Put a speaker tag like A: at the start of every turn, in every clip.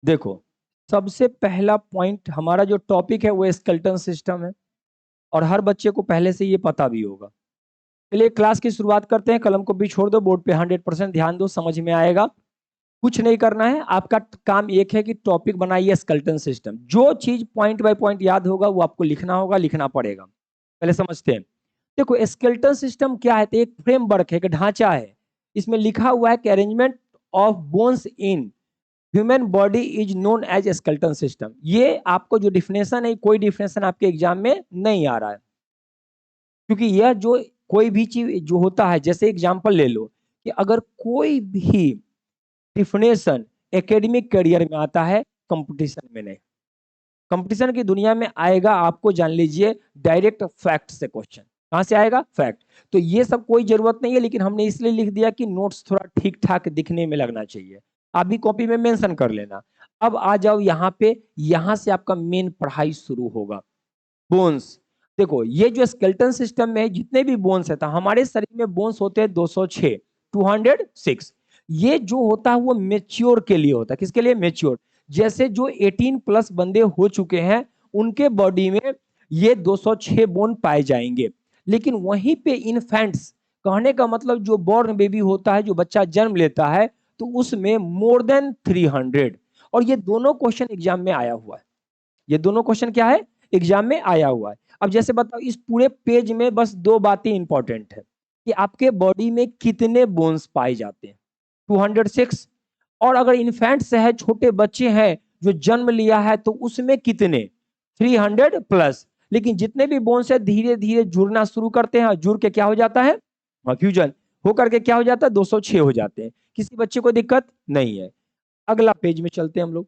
A: देखो, सबसे पहला पॉइंट हमारा जो टॉपिक है वो स्केलेटन सिस्टम है और हर बच्चे को पहले से ये पता भी होगा। चलिए क्लास की शुरुआत करते हैं। कलम को भी छोड़ दो, बोर्ड पे 100% ध्यान दो, समझ में आएगा। कुछ नहीं करना है, आपका काम एक है कि टॉपिक बनाइए स्केलेटन सिस्टम। जो चीज पॉइंट बाय पॉइंट याद होगा वो आपको लिखना होगा, लिखना पड़ेगा। पहले समझते हैं। देखो, स्केलेटन सिस्टम क्या है? तो एक फ्रेमवर्क है, एक ढांचा है। इसमें लिखा हुआ है कि arrangement of bones in human body is known as skeleton system. ये आपको जो डिफिनेशन है, कोई डिफिनेशन आपके एग्जाम में नहीं आ रहा है, क्योंकि यह जो कोई भी चीज जो होता है, जैसे एग्जांपल ले लो कि अगर कोई भी डिफिनेशन एकेडमिक करियर में आता है, कंपटीशन में नहीं। कंपटीशन की दुनिया में आएगा, आपको जान लीजिए, डायरेक्ट फैक्ट से क्वेश्चन। कहां से आएगा? फैक्ट। तो ये सब कोई जरूरत नहीं है, लेकिन हमने इसलिए लिख दिया कि नोट्स थोड़ा ठीक ठाक दिखने में लगना चाहिए। आप भी कॉपी में मेंशन कर लेना। अब आ जाओ यहाँ पे, यहां से आपका मेन पढ़ाई शुरू होगा। बोन्स। देखो, ये जो स्केलेटन सिस्टम में जितने भी बोन्स है, तो हमारे शरीर में बोन्स होते हैं 206, 206। ये जो होता है वो मेच्योर के लिए होता है। किसके लिए? मेच्योर। जैसे जो 18+ बंदे हो चुके हैं, उनके बॉडी में ये 206 बोन पाए जाएंगे। लेकिन वहीं पे इन्फेंट्स, कहने का मतलब जो बॉर्न बेबी होता है, जो बच्चा जन्म लेता है, तो उसमें मोर देन 300। और ये दोनों क्वेश्चन एग्जाम में आया हुआ है। ये दोनों क्वेश्चन क्या है? एग्जाम में आया हुआ है। अब जैसे बताओ, इस पूरे पेज में बस दो बातें इंपॉर्टेंट है कि आपके बॉडी में कितने बोन्स पाए जाते हैं, 206। और अगर इन्फेंट्स है, छोटे बच्चे हैं जो जन्म लिया है, तो उसमें कितने? 300+। लेकिन जितने भी बोन्स है धीरे धीरे जुड़ना शुरू करते हैं, और जुड़ के क्या हो जाता है? फ्यूजन होकर के क्या हो जाता है? 206 हो जाते हैं। किसी बच्चे को दिक्कत नहीं है। अगला पेज में चलते हैं हम लोग।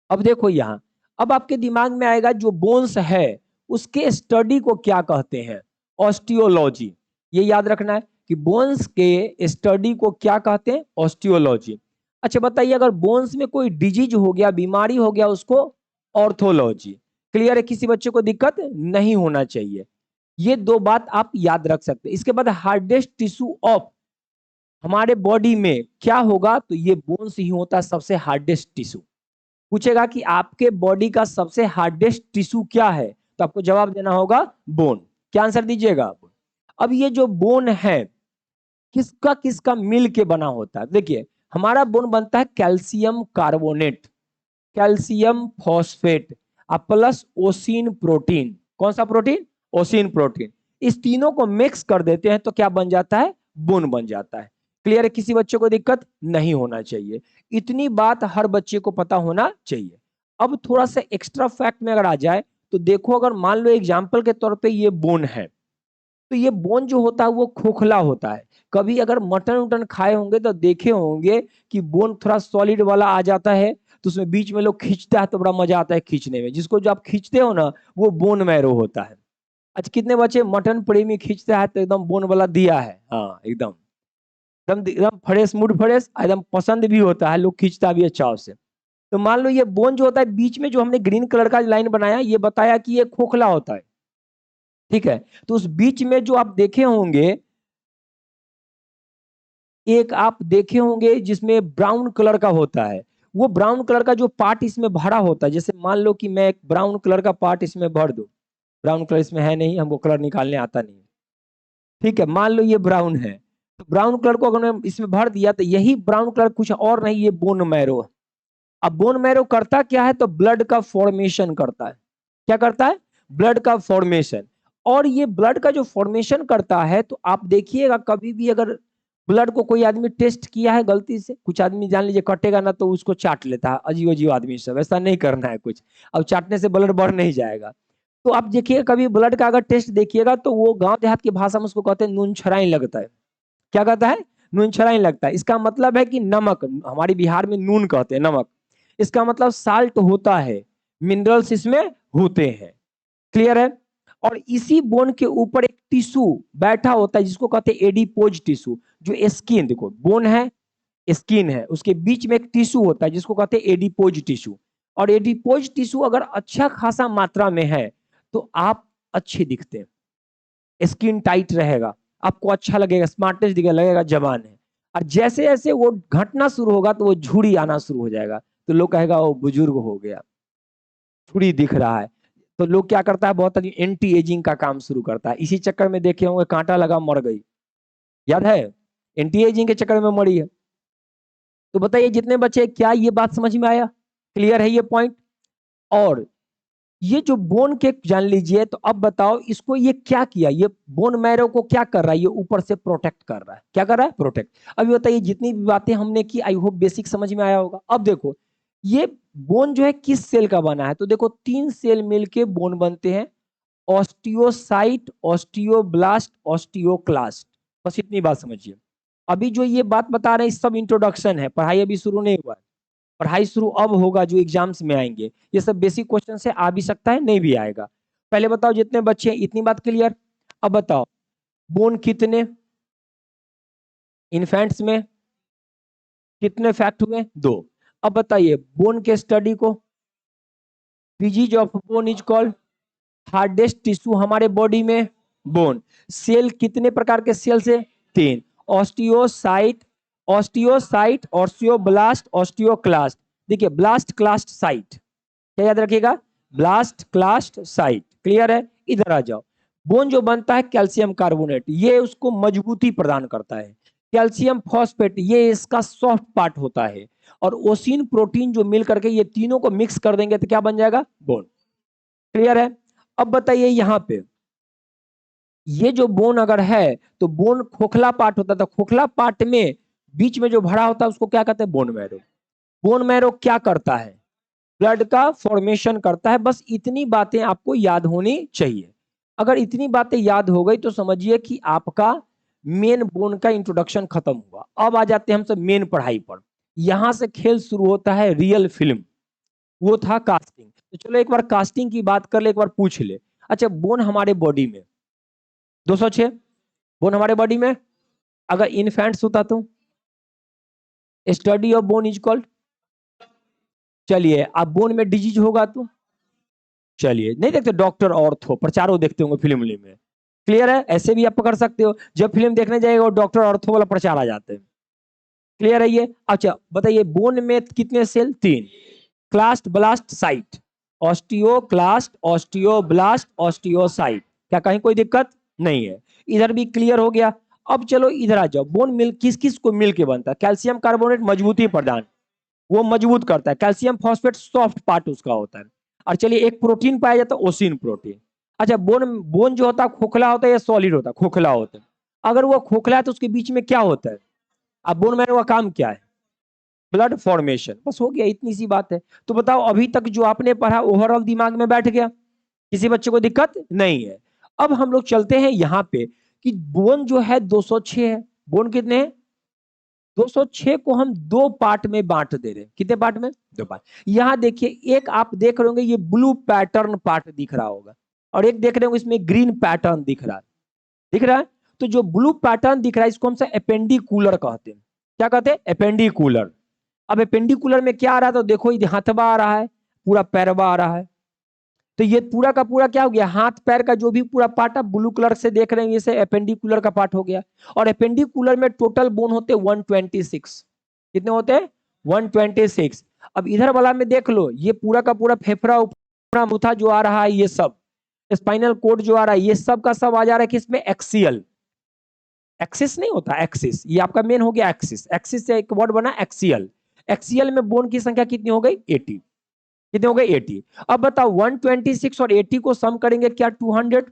A: अब देखो यहाँ, अब आपके दिमाग में आएगा जो बोन्स है उसके स्टडी को क्या कहते हैं? ऑस्टियोलॉजी। ये याद रखना है कि बोन्स के स्टडी को क्या कहते हैं? ऑस्टियोलॉजी। अच्छा बताइए, अगर बोन्स में कोई डिजीज हो गया, बीमारी हो गया, उसको ऑर्थोलॉजी। क्लियर है? किसी बच्चे को दिक्कत नहीं होना चाहिए। ये दो बात आप याद रख सकते हैं। इसके बाद हार्डेस्ट टिश्यू ऑफ हमारे बॉडी में क्या होगा? तो ये बोन्स ही होता है सबसे हार्डेस्ट टिश्यू। पूछेगा कि आपके बॉडी का सबसे हार्डेस्ट टिश्यू क्या है, तो आपको जवाब देना होगा बोन। क्या आंसर दीजिएगा आप? अब ये जो बोन है, किसका किसका मिल के बना होता है? देखिए, हमारा बोन बनता है calcium carbonate, calcium phosphate, plus ossein protein. कौन सा प्रोटीन? ओसिन प्रोटीन। इस तीनों को मिक्स कर देते हैं तो क्या बन जाता है? बोन बन जाता है। क्लियर है? किसी बच्चे को दिक्कत नहीं होना चाहिए। इतनी बात हर बच्चे को पता होना चाहिए। अब थोड़ा सा एक्स्ट्रा फैक्ट में अगर आ जाए, तो देखो, अगर मान लो एग्जाम्पल के तौर पे ये बोन है, तो ये बोन जो होता है वो खोखला होता है। कभी अगर मटन उटन खाए होंगे तो देखे होंगे कि बोन थोड़ा सॉलिड वाला आ जाता है, तो उसमें बीच में लोग खींचता है तो बड़ा मजा आता है खींचने में। जिसको जो आप खींचते हो ना, वो बोन मैरो होता है। अच्छा, कितने बच्चे मटन प्रेमी खींचता है तो एकदम बोन वाला दिया है? हाँ, एकदम एकदम एकदम फ्रेश, मूड फ्रेश, एकदम पसंद भी होता है, लोग खींचता भी है चाव से। तो मान लो ये बोन जो होता है बीच में, जो हमने ग्रीन कलर का लाइन बनाया, ये बताया कि ये खोखला होता है। ठीक है? तो उस बीच में जो आप देखे होंगे, एक आप देखे होंगे जिसमें ब्राउन कलर का होता है, वो ब्राउन कलर का जो पार्ट इसमें भरा होता है, जैसे मान लो कि मैं एक ब्राउन कलर का पार्ट इसमें भर दूं। ब्राउन कलर इसमें है नहीं, हमको कलर निकालने आता नहीं। ठीक है, मान लो ये ब्राउन है, तो ब्राउन कलर को अगर मैं इसमें भर दिया, तो यही ब्राउन कलर कुछ और नहीं, ये बोन मैरो। अब बोन मैरो करता क्या है? तो ब्लड का फॉर्मेशन करता है। क्या करता है? ब्लड का फॉर्मेशन। और ये ब्लड का जो फॉर्मेशन करता है, तो आप देखिएगा कभी भी अगर ब्लड को कोई आदमी टेस्ट किया है गलती से, कुछ आदमी जान लीजिए कटेगा ना तो उसको चाट लेता है, अजीब अजीब आदमी सब। ऐसा नहीं करना है कुछ। अब चाटने से ब्लड बढ़ नहीं जाएगा। तो आप देखिए, कभी ब्लड का अगर टेस्ट देखिएगा, तो वो गांव देहात की भाषा में उसको कहते हैं नून छराई लगता है। क्या कहता है? नून छराई लगता है। इसका मतलब है कि नमक, हमारी बिहार में नून कहते हैं, नमक। इसका मतलब साल्ट होता है, मिनरल्स इसमें होते हैं। क्लियर है? और इसी बोन के ऊपर एक टिश्यू बैठा होता है जिसको कहते हैं एडिपोज टिश्यू। जो स्किन, देखो बोन है, स्किन है, उसके बीच में एक टिश्यू होता है जिसको कहते हैं एडिपोज टिश्यू। और एडिपोज टिश्यू अगर अच्छा खासा मात्रा में है, तो आप अच्छे दिखते हैं, स्किन टाइट रहेगा, आपको अच्छा लगेगा, स्मार्टनेस दिखेगा, लगेगा जवान है। और जैसे जैसे वो घटना शुरू होगा, तो वो झुर्री आना शुरू हो जाएगा, तो लोग कहेगा वो बुजुर्ग हो गया, थोड़ी दिख रहा है। तो लोग क्या करता है, बहुत आदमी एंटी एजिंग का काम शुरू करता है। इसी चक्कर में देखे होंगे कांटा लगा मर गई, याद है, एंटी एजिंग के चक्कर में मरी है। तो बताइए जितने बच्चे, क्या ये बात समझ में आया, क्लियर है ये पॉइंट। और ये जो बोन के जान लीजिए, तो अब बताओ इसको ये क्या किया, ये बोन मैरो को क्या कर रहा है, ये ऊपर से प्रोटेक्ट कर रहा है, क्या कर रहा है, प्रोटेक्ट। अभी बताइए जितनी भी बातें हमने की, आई होप बेसिक समझ में आया होगा। अब देखो ये बोन जो है किस सेल का बना है, तो देखो 3 सेल मिलके बोन बनते हैं, ऑस्टियोसाइट, ऑस्टियोब्लास्ट, ऑस्टियोक्लास्ट। बस इतनी बात समझिए। अभी जो ये बात बता रहे हैं सब इंट्रोडक्शन है, पढ़ाई अभी शुरू नहीं हुआ है। पढ़ाई शुरू अब होगा जो एग्जाम्स में आएंगे, ये सब बेसिक क्वेश्चन से आ भी सकता है, नहीं भी आएगा। पहले बताओ जितने बच्चे हैं, इतनी बात क्लियर। अब बताओ बोन कितने इन्फेंट्स में, कितने फैक्ट हुए, 2। अब बताइए बोन के स्टडी को, PGs of bone is called hardest tissue हमारे बॉडी में, बोन। सेल कितने प्रकार के सेल से, 3, ऑस्टियोसाइट, ऑस्टियोसाइट, ऑस्टियोब्लास्ट, ऑस्टियोक्लास्ट। देखिए ब्लास्ट क्लास्ट साइट, क्या याद रखिएगा, ब्लास्ट क्लास्ट साइट, क्लियर है। इधर आ जाओ, बोन जो बनता है कैल्शियम कार्बोनेट, ये उसको मजबूती प्रदान करता है। कैल्शियम फॉस्फेट ये इसका सॉफ्ट पार्ट होता है, और ओसिन प्रोटीन जो मिल करके ये तीनों को मिक्स कर देंगे तो क्या बन जाएगा, बोन, क्लियर है। अब बताइए यहां पे ये जो बोन अगर है, तो बोन खोखला पार्ट होता है, तो खोखला पार्ट में बीच में जो भरा होता है उसको क्या कहते हैं, बोन मैरो। बोन मैरो क्या करता है, ब्लड का फॉर्मेशन करता है। बस इतनी बातें आपको याद होनी चाहिए। अगर इतनी बातें याद हो गई तो समझिए कि आपका मेन बोन का इंट्रोडक्शन खत्म हुआ। अब आ जाते हैं हम सब मेन पढ़ाई पर। यहां से खेल शुरू होता है रियल फिल्म, वो था कास्टिंग। तो चलो एक बार कास्टिंग की बात कर ले, एक बार पूछ ले। अच्छा बोन हमारे बॉडी में 206 बोन हमारे बॉडी में, अगर इनफेंट्स होता तो study of bone is called. चलिए अब बोन में डिजीज होगा तो, चलिए नहीं देखते डॉक्टर ऑर्थो, प्रचारों देखते होंगे फिल्म में, क्लियर है। ऐसे भी आप पकड़ सकते हो, जब फिल्म देखने जाएगा डॉक्टर ऑर्थो वाला प्रचार आ जाते हैं, क्लियर है ये। अच्छा बताइए बोन में कितने cell, 3, clast blast cyte, osteoclast, osteoblast, osteocyte. क्या कहीं कोई दिक्कत नहीं है, इधर भी क्लियर हो गया। अब चलो इधर आ जाओ, बोन मिल किस किस को मिल के बनता है, कैल्शियम कार्बोनेट मजबूती प्रदान, वो मजबूत करता है, कैल्शियम फॉस्फेट सॉफ्ट पार्ट उसका होता है। और चलिए एक प्रोटीन पाया जाता है ओसिन प्रोटीन। अच्छा बोन बोन जो होता है खोखला होता है या सॉलिड होता है, खोखला होता है। अगर वो खोखला है तो उसके बीच में क्या होता है, अब बोन मैरो का काम क्या है, ब्लड फॉर्मेशन। बस हो गया, इतनी सी बात है। तो बताओ अभी तक जो आपने पढ़ा ओवरऑल दिमाग में बैठ गया, किसी बच्चे को दिक्कत नहीं है। अब हम लोग चलते हैं यहाँ पे कि बोन जो है 206 है। बोन कितने हैं, 206 को हम 2 पार्ट में बांट दे रहे हैं। कितने पार्ट में, 2 पार्ट। यहां देखिए एक आप देख रहे होंगे ये ब्लू पैटर्न पार्ट दिख रहा होगा, और एक देख रहे होंगे इसमें ग्रीन पैटर्न दिख रहा है, दिख रहा है। तो जो ब्लू पैटर्न दिख रहा है इसको हम एपेंडिकुलर कहते हैं। क्या कहते हैं, एपेंडिकुलर। अब एपेंडिकुलर में क्या आ रहा है, तो देखो ये हाथवा आ रहा है, पूरा पैरवा आ रहा है। तो ये पूरा का पूरा क्या हो गया, हाथ पैर का जो भी पूरा पार्ट आप ब्लू कलर से देख रहे हैं, ये एपेंडिकुलर का पार्ट हो गया। और एपेंडिकुलर में टोटल बोन होते 126। कितने होते हैं, 126। अब इधर वाला में देख लो, ये पूरा का पूरा फेफड़ा ऊपरा मुथा जो आ रहा है, ये सब स्पाइनल कोड जो आ रहा है, ये सब का सब आ जा रहा है किसमें, एक्सियल। एक्सिस नहीं होता, एक्सिस ये आपका मेन हो गया, एक्सिस। एक्सिस से एक वर्ड बना एक्सियल। एक्सियल में बोन की संख्या कितनी हो गई, 80। कितने हो गए, 80। अब बताओ 126 और 80 को सम करेंगे क्या, 200।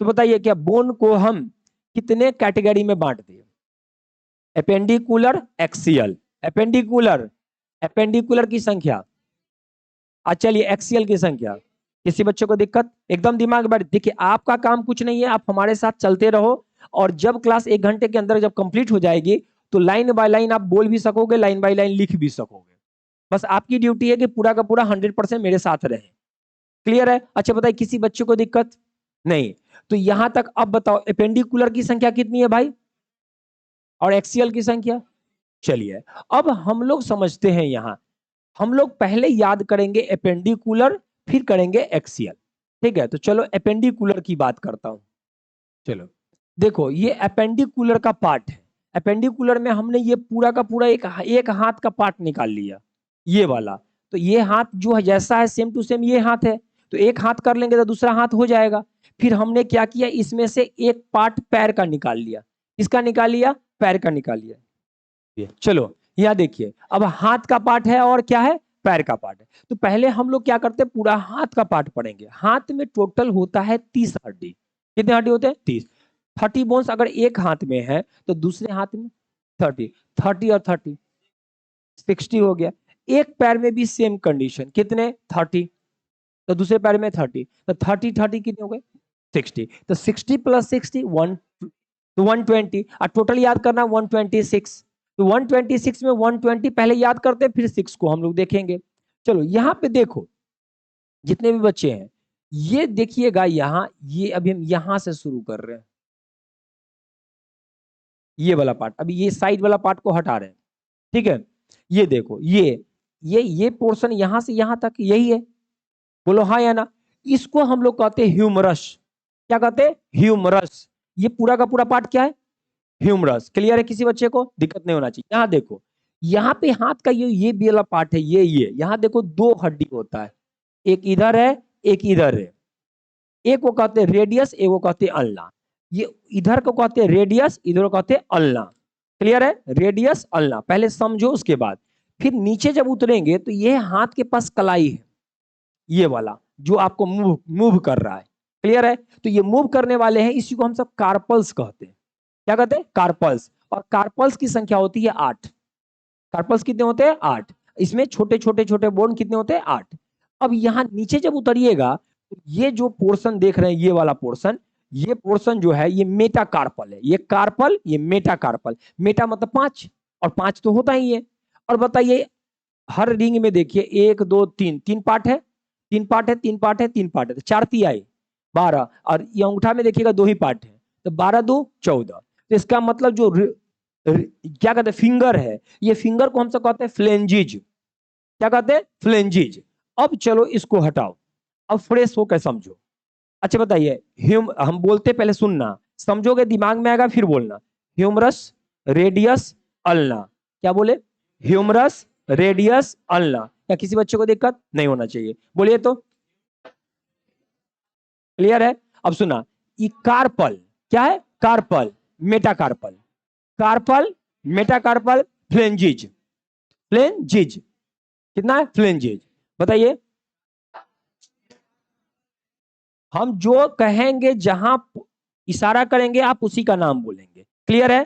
A: तो बताइए क्या बोन को हम कितने कैटेगरी में बांट दिए, एपेंडिकुलर, एक्सियल, एपेंडिकुलर, एपेंडिकुलर की संख्या, चलिए एक्सियल की संख्या। किसी बच्चे को दिक्कत, एकदम दिमाग बैठ। देखिए आपका काम कुछ नहीं है, आप हमारे साथ चलते रहो, और जब क्लास 1 घंटे के अंदर जब कंप्लीट हो जाएगी तो लाइन बाय लाइन आप बोल भी सकोगे, लाइन बाय लाइन लिख भी सकोगे। बस आपकी ड्यूटी है कि पूरा का पूरा 100% मेरे साथ रहे, क्लियर है। अच्छा बताइए किसी बच्चे को दिक्कत नहीं, तो यहां तक। अब बताओ एपेंडिकुलर की संख्या कितनी है भाई, और एक्सियल की संख्या। चलिए अब हम लोग समझते हैं, यहां हम लोग पहले याद करेंगे एपेंडिकुलर, फिर करेंगे एक्सियल, ठीक है। तो चलो एपेंडिकुलर की बात करता हूं। चलो देखो ये एपेंडिकुलर का पार्ट है। एपेंडिकुलर में हमने ये पूरा का पूरा एक हाथ का पार्ट निकाल लिया, ये वाला। तो ये हाथ जो है जैसा है सेम टू सेम ये हाथ है, तो एक हाथ कर लेंगे तो दूसरा हाथ हो जाएगा। फिर हमने क्या किया, इसमें से एक पार्ट पैर का निकाल लिया। किसका निकाल लिया? पैर का निकाल लिया। चलो यहाँ देखिए, अब हाथ का पार्ट है और क्या है? पैर का पार्ट है। तो पहले हम लोग क्या करते हैं, पूरा हाथ का पार्ट पढ़ेंगे। हाथ में टोटल होता है 30 हड्डी। कितने हड्डी होते हैं? 30। 30 बोन्स अगर एक हाथ में है तो दूसरे हाथ में 30। 30 और 30 60 हो गया। एक पैर में भी सेम कंडीशन, कितने? 30। तो दूसरे पैर में 30, तो 30 कितने हो गए? 60। तो 60 प्लस 60 तो 120। और टोटल याद करना 126। तो 126 में 120 पहले याद करते हैं, फिर 6 को हम लोग देखेंगे। चलो यहाँ पे देखो, जितने भी बच्चे हैं ये देखिएगा, यहाँ ये अभी हम यहाँ से शुरू कर रहे हैं, ये वाला पार्ट, अभी ये साइड वाला पार्ट को हटा रहे हैं। ठीक है, ये देखो, ये पोर्शन यहां से यहां तक यही है, बोलो हाँ या ना। इसको हम लोग कहते हैं ह्यूमरस। क्या कहते हैं? ह्यूमरस। ये पूरा का पूरा पार्ट क्या है? ह्यूमरस। क्लियर है? किसी बच्चे को दिक्कत नहीं होना चाहिए। यहाँ देखो, यहाँ पे हाथ का ये भी वाला पार्ट है, ये यहाँ देखो दो हड्डी होता है, एक इधर है एक इधर है। एक को कहते हैं रेडियस, एक को कहते हैं अल्ना। ये इधर को कहते हैं रेडियस, इधर को कहते हैं अल्ना। क्लियर है? रेडियस अल्ना पहले समझो, उसके बाद फिर नीचे जब उतरेंगे तो ये हाथ के पास कलाई है, ये वाला जो आपको मूव मूव कर रहा है। क्लियर है? तो ये मूव करने वाले हैं, इसी को हम सब कार्पल्स कहते हैं। क्या कहते हैं? कार्पल्स। और कार्पल्स की संख्या होती है 8। कार्पल्स कितने होते हैं? 8। इसमें छोटे छोटे छोटे बोन कितने होते हैं? 8। अब यहाँ नीचे जब उतरिएगा तो ये जो पोर्शन देख रहे हैं, ये वाला पोर्शन, ये पोर्शन जो है ये मेटा कार्पल है। ये कार्पल, ये मेटा कार्पल। मेटा मतलब 5, और 5 तो होता ही है। और बताइए, हर रिंग में देखिए 1 2 3, 3 पार्ट है, 3 पार्ट है, 3 पार्ट है, 3 पार्ट है, तो 4 तिहाई 12। और ये अंगूठा में देखिएगा 2 ही पार्ट है, तो 12 2 14। तो इसका मतलब जो क्या कहते हैं, फिंगर है, ये फिंगर को हम सब कहते हैं फ्लेंजिज। क्या कहते हैं? फ्लेंजिज। अब चलो इसको हटाओ, अब फ्रेश होकर समझो। अच्छा बताइए, हम बोलते पहले सुनना, समझोगे दिमाग में आएगा फिर बोलना। Humerus, radius, ulna. क्या बोले? Humerus, radius, ulna. क्या किसी बच्चे को दिक्कत नहीं होना चाहिए? बोलिए तो। क्लियर है? अब सुना, ये कार्पल क्या है? Carpal, metacarpal. Carpal, metacarpal, phalanges. Phalanges कितना है? फ्लेंजिज। बताइए, हम जो कहेंगे, जहां इशारा करेंगे आप उसी का नाम बोलेंगे। क्लियर है?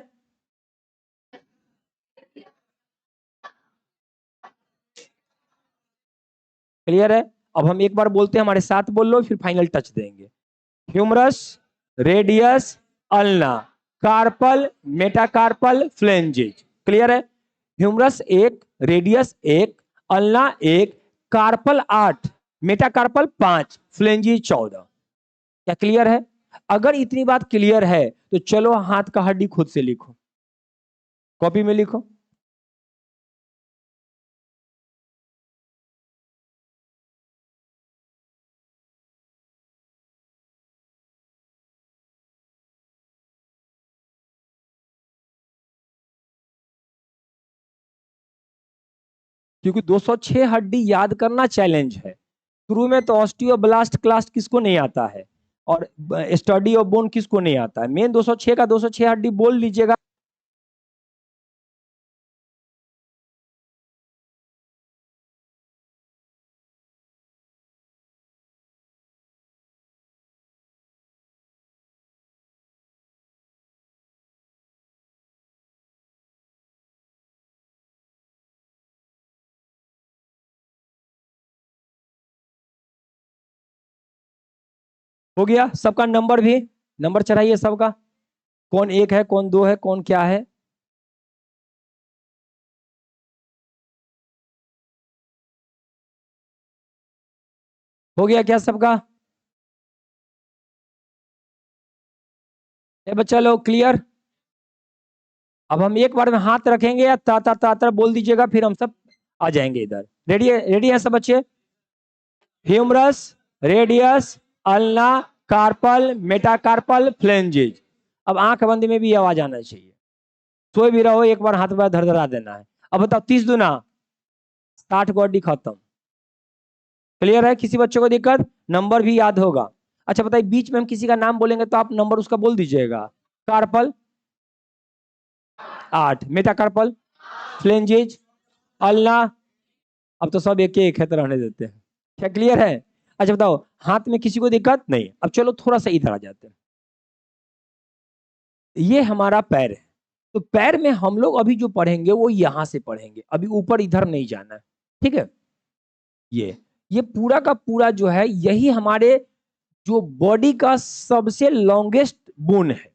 A: क्लियर है? अब हम एक बार बोलते हैं, हमारे साथ बोल लो, फिर फाइनल टच देंगे। Humerus, radius, ulna, carpal, metacarpal, phalanges. Clear है? Humerus 1, radius 1, ulna 1, carpal 8, metacarpal 5, phalanges 14। क्या क्लियर है? अगर इतनी बात क्लियर है तो चलो हाथ का हड्डी खुद से लिखो, कॉपी में लिखो। क्योंकि 206 हड्डी याद करना चैलेंज है। शुरू में तो ऑस्टियोब्लास्ट क्लास्ट किसको नहीं आता है, और स्टडी ऑफ बोन किसको नहीं आता है। मेन 206 का 206 हड्डी बोल लीजिएगा। हो गया सबका नंबर भी, नंबर चढ़ाइए सबका, कौन एक है, कौन दो है, कौन क्या है। हो गया क्या सबका? ये बच्चा लोग क्लियर? अब हम एक बार में हाथ रखेंगे या ता ता ता ता बोल दीजिएगा, फिर हम सब आ जाएंगे इधर। रेडी है? रेडी है सब बच्चे? Humerus, radius, ulna, carpal, metacarpal, phalanges. अब आंख बंद में भी आवाज आना चाहिए। सोए भी रहो, एक बार हाथ पर धर धरा देना है। अब बताओ 30 दूना 60 गॉडी खत्म। क्लियर है? किसी बच्चे को दिक्कत? नंबर भी याद होगा। अच्छा बताइए, बीच में हम किसी का नाम बोलेंगे तो आप नंबर उसका बोल दीजिएगा। कार्पल 8, मेटाकार्पल, फ्लेंजेज, अल्ना, अब तो सब एक एक है तो रहने देते हैं। क्या क्लियर है? अच्छा बताओ, हाथ में किसी को दिक्कत नहीं? अब चलो थोड़ा सा इधर आ जाते हैं। ये हमारा पैर है, तो पैर में हम लोग अभी जो पढ़ेंगे वो यहां से पढ़ेंगे, अभी ऊपर इधर नहीं जाना है। ठीक है? ये पूरा का पूरा जो है, यही हमारे जो बॉडी का सबसे लॉन्गेस्ट बोन है,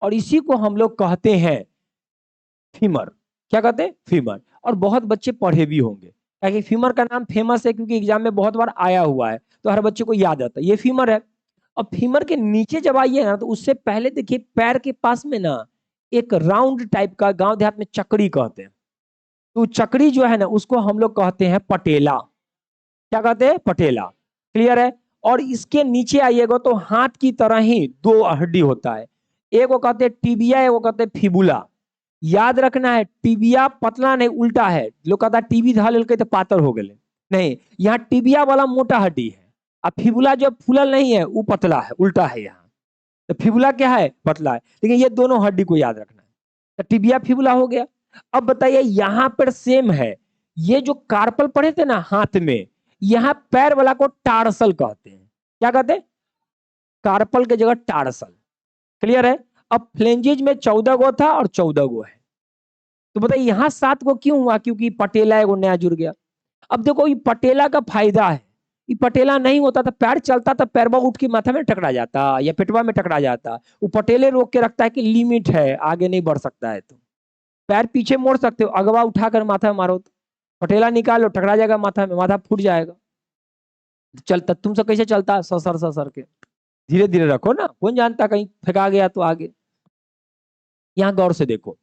A: और इसी को हम लोग कहते हैं फीमर। क्या कहते हैं? फीमर। और बहुत बच्चे पढ़े भी होंगे, क्योंकि फीमर का नाम फेमस है, क्योंकि एग्जाम में बहुत बार आया हुआ है, तो हर बच्चे को याद आता है ये फीमर है। अब फीमर के नीचे जब आइए ना, तो उससे पहले देखिए पैर के पास में ना एक राउंड टाइप का, गांव देहात में चक्री कहते हैं, तो चक्री जो है ना उसको हम लोग कहते हैं पटेला। क्या कहते हैं? पटेला। क्लियर है? और इसके नीचे आइएगा तो हाथ की तरह ही दो हड्डी होता है, एक को कहते हैं टिबिया, एक को कहते हैं फिबुला। याद रखना है, टिबिया पतला नहीं उल्टा है। लोग कहता है टीबी धा लेके तो पातर हो गए, नहीं, यहाँ टिबिया वाला मोटा हड्डी है, अब फिबुला जो फूलल नहीं है वो पतला है, उल्टा है यहाँ। तो फिबुला क्या है? पतला है। लेकिन ये दोनों हड्डी को याद रखना है। तो टिबिया फिबुला हो गया। अब बताइए यहाँ पर सेम है, ये जो कार्पल पढ़े थे ना हाथ में, यहाँ पैर वाला को टार्सल कहते हैं। क्या कहते हैं? कार्पल के जगह टार्सल। क्लियर है? अब फ्लेंजेज में 14 गो था और 14 गो है, तो बताइए यहाँ 7 गो क्यों हुआ? क्योंकि पटेला एगो नया जुड़ गया। अब देखो ये पटेला का फायदा है, ये पटेला नहीं होता तो पैर चलता तो पैरवा उठ के माथा में टकरा जाता या पेटवा में टकरा जाता। वो पटेले रोक के रखता है कि लिमिट है, आगे नहीं बढ़ सकता है, तो पैर पीछे मोड़ सकते हो, अगवा उठाकर माथा में मारो तो पटेला निकालो, टकरा जाएगा माथा में, माथा फूट जाएगा। चलता तुमसे कैसे चलता? ससर ससर के, धीरे धीरे रखो ना, कौन जानता कहीं फेंका गया तो आगे। यहाँ गौर से देखो,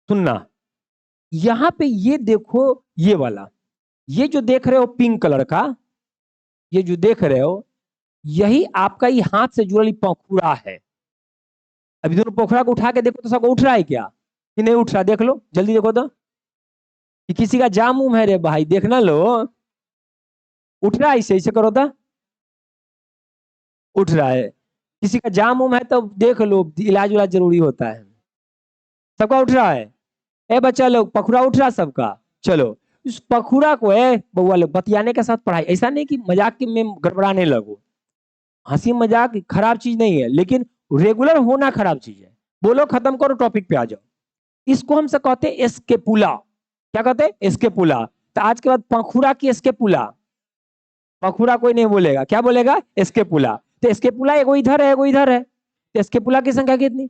A: सुनना, यहाँ पे ये देखो, ये वाला, ये जो देख रहे हो पिंक कलर का, ये जो देख रहे हो, यही आपका ये हाथ से जुड़ा पंखुड़ा है। अभी दोनों पोखरा को उठा के देखो तो सबको उठ रहा है क्या कि नहीं उठ रहा? देख लो, जल्दी देखो तो, कि किसी का जाम उम है रे भाई, देखना लो, उठ रहा है? ऐसे ऐसे करो तो उठ रहा है। किसी का जाम उम है तो देख लो, इलाज उलाज जरूरी होता है। सबका उठ रहा है? ए बच्चा लोग, पखुड़ा उठ रहा सबका? चलो, उस पखुड़ा को बउआ लोग बतियाने के साथ पढ़ाई, ऐसा नहीं कि मजाक में गड़बड़ाने लगो। हंसी मजाक खराब चीज नहीं है, लेकिन रेगुलर होना खराब चीज है। बोलो, खत्म करो, टॉपिक पे आ जाओ। इसको हमसे कहते हैं एस्केपुला। क्या कहते हैं? एस्केपुला। तो आज के बाद पंखुड़ा की एस्केपुला, पंखुड़ा कोई नहीं बोलेगा, क्या बोलेगा? एस्केपुला। तो एस्केपुला एगो इधर है, एगो इधर है, तो एस्केपुला की संख्या कितनी?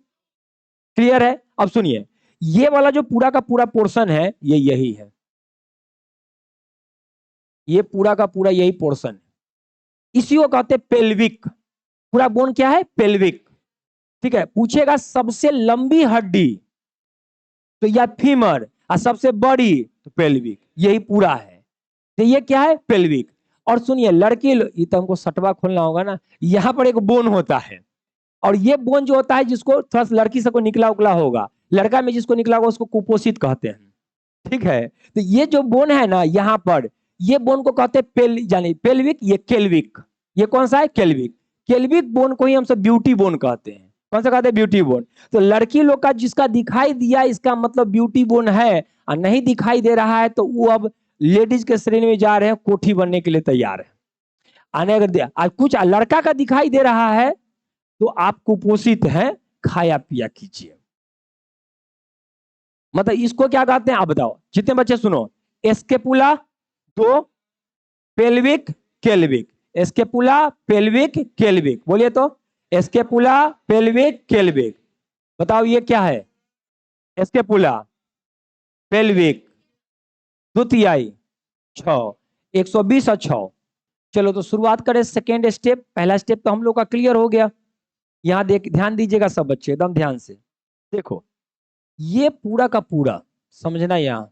A: क्लियर है? अब सुनिए, ये वाला जो पूरा का पूरा पोर्शन है, ये यही है, ये पूरा का पूरा यही पोर्शन है, इसी को कहते हैं पेल्विक। पूरा बोन क्या है? पेल्विक। ठीक है? पूछेगा सबसे लंबी हड्डी तो या फीमर, और सबसे बड़ी तो पेल्विक, यही पूरा है। तो ये क्या है? पेल्विक। और सुनिए लड़की, ये तो हमको सटवा खोलना होगा ना, यहाँ पर एक बोन होता है, और ये बोन जो होता है, जिसको थोड़ा सा लड़की सबको निकला उकला होगा, लड़का में जिसको निकला होगा उसको कुपोषित कहते हैं। ठीक है? तो ये जो बोन है ना यहाँ पर, ये बोन को कहते हैं पेल्विक, ये केल्विक। ये कौन सा है? केल्विक। केल्विक बोन को ही हम सब ब्यूटी बोन कहते हैं। कौन सा कहते हैं? Beauty bone. तो लड़की लोग का जिसका दिखाई दिया, इसका मतलब ब्यूटी बोन है, और नहीं दिखाई दे रहा है तो वो अब लेडीज के श्रेणी में जा रहे हैं, कोठी बनने के लिए तैयार है। आने अगर कुछ लड़का का दिखाई दे रहा है तो आप कुपोषित हैं, खाया पिया कीजिए। मतलब इसको क्या कहते हैं आप बताओ, जितने बच्चे सुनो। एस्केपुला, दो, पेल्विक, केल्विक, एस्केपुला, पेल्विक, केल्विक, बोलिए तो, एस्केपुला, पेल्विक, केल्विक। बताओ ये क्या है? एस्केपुला, पेल्विक, द्वितीयाई, 6, 120 और 6। चलो तो शुरुआत करें सेकेंड स्टेप। पहला स्टेप तो हम लोग का क्लियर हो गया। यहाँ देख, ध्यान दीजिएगा सब बच्चे एकदम ध्यान से देखो, ये पूरा का पूरा समझना, यहाँ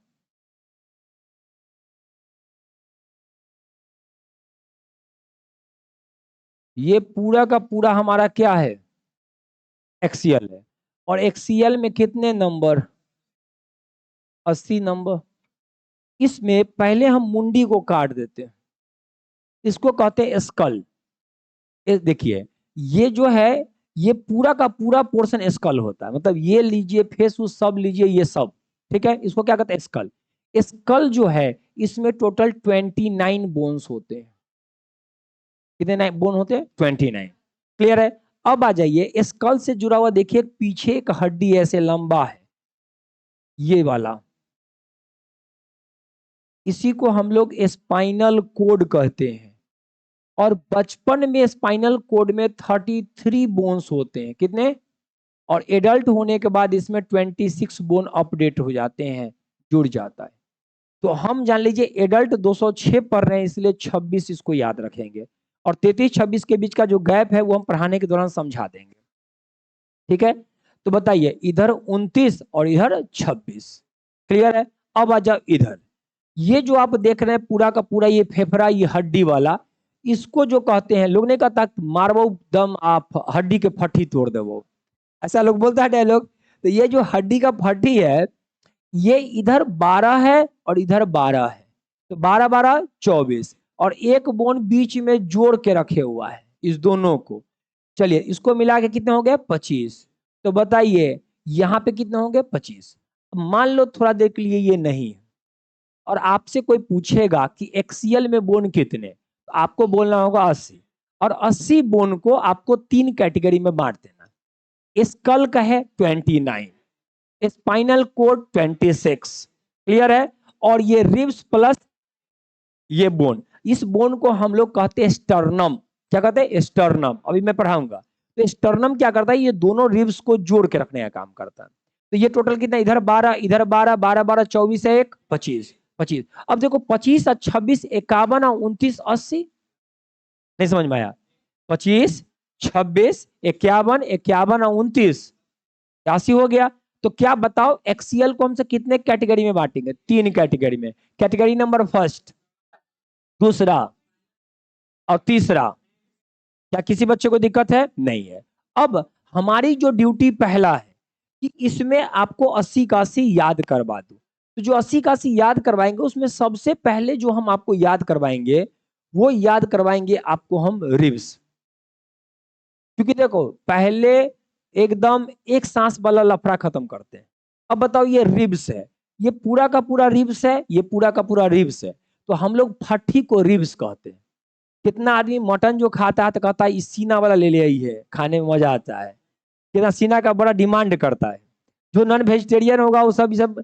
A: ये पूरा का पूरा हमारा क्या है? एक्सीएल है। और एक्सीएल में कितने नंबर? 80 नंबर। इसमें पहले हम मुंडी को काट देते हैं, इसको कहते हैं स्कल। देखिए ये जो है ये पूरा का पूरा पोर्शन स्कल होता है, मतलब ये लीजिए फेस उस सब लीजिए ये सब, ठीक है, इसको क्या कहते हैं स्कल। स्कल जो है इसमें टोटल 29 बोन्स होते हैं। कितने बोन होते हैं? 29। क्लियर है? अब आ जाइए स्कल से जुड़ा हुआ, देखिए पीछे एक हड्डी ऐसे लंबा है, ये वाला, इसी को हम लोग स्पाइनल कोड कहते हैं। और बचपन में स्पाइनल कोड में 33 बोन्स होते हैं। कितने? और एडल्ट होने के बाद इसमें 26 बोन अपडेट हो जाते हैं, जुड़ जाता है। तो हम जान लीजिए एडल्ट 206 पढ़ रहे हैं, इसलिए 26 इसको याद रखेंगे, और 33-26 के बीच का जो गैप है वो हम पढ़ाने के दौरान समझा देंगे। ठीक है, तो बताइए इधर 29 और इधर 26। क्लियर है? अब आ जाओ इधर, ये जो आप देख रहे हैं पूरा का पूरा ये फेफड़ा, ये हड्डी वाला, इसको जो कहते हैं, लोग ने कहा मारबो दम आप हड्डी के फट्टी तोड़ देवो, ऐसा लोग बोलता है डायलॉग। तो ये जो हड्डी का फट्टी है ये इधर 12 है और इधर 12 है, तो 12 12 24, और एक बोन बीच में जोड़ के रखे हुआ है इस दोनों को। चलिए इसको मिला के कितने हो गए? 25। तो बताइए यहाँ पे कितने होंगे? 25। मान लो थोड़ा देर के लिए ये नहीं है और आपसे कोई पूछेगा कि एक्सियल में बोन कितने, तो आपको बोलना होगा 80, और 80 बोन को आपको 3 कैटेगरी में बांट देना। स्कल का है 29, स्पाइनल कोड 26। क्लियर है? और ये रिब्स प्लस ये बोन, इस बोन को हम लोग कहते हैं स्टर्नम। क्या कहते हैं? स्टर्नम। अभी मैं पढ़ाऊंगा। तो स्टर्नम क्या करता है? ये दोनों रिब्स को जोड़ के रखने का काम करता है। तो ये टोटल कितना? इधर 12, इधर 12, 12 12 24 है, एक 25 25। अब देखो 25 और 26, 51 और 29, 80। नहीं समझ में आया? 25 26 51, 51 और 29, 80 हो गया। तो क्या बताओ एक्सीएल को हमसे कितने कैटेगरी में बांटेंगे? 3 कैटेगरी में। कैटेगरी नंबर फर्स्ट, दूसरा और तीसरा। क्या किसी बच्चे को दिक्कत है? नहीं है। अब हमारी जो ड्यूटी पहला है कि इसमें आपको 80 का 80 याद करवा दो। तो जो 80 का 80 याद करवाएंगे उसमें सबसे पहले जो हम आपको याद करवाएंगे वो याद करवाएंगे आपको हम रिब्स। क्योंकि देखो पहले एकदम एक सांस वाला लफड़ा खत्म करते हैं। अब बताओ ये रिब्स है, ये पूरा का पूरा रिब्स है, ये पूरा का पूरा रिब्स है, तो हम लोग फट्टी को रिब्स कहते हैं। कितना आदमी मटन जो खाता है तो कहता है इस सीना वाला ले ले आई है, खाने में मजा आता है। कितना सीना का बड़ा डिमांड करता है। जो नॉन वेजिटेरियन होगा वो सब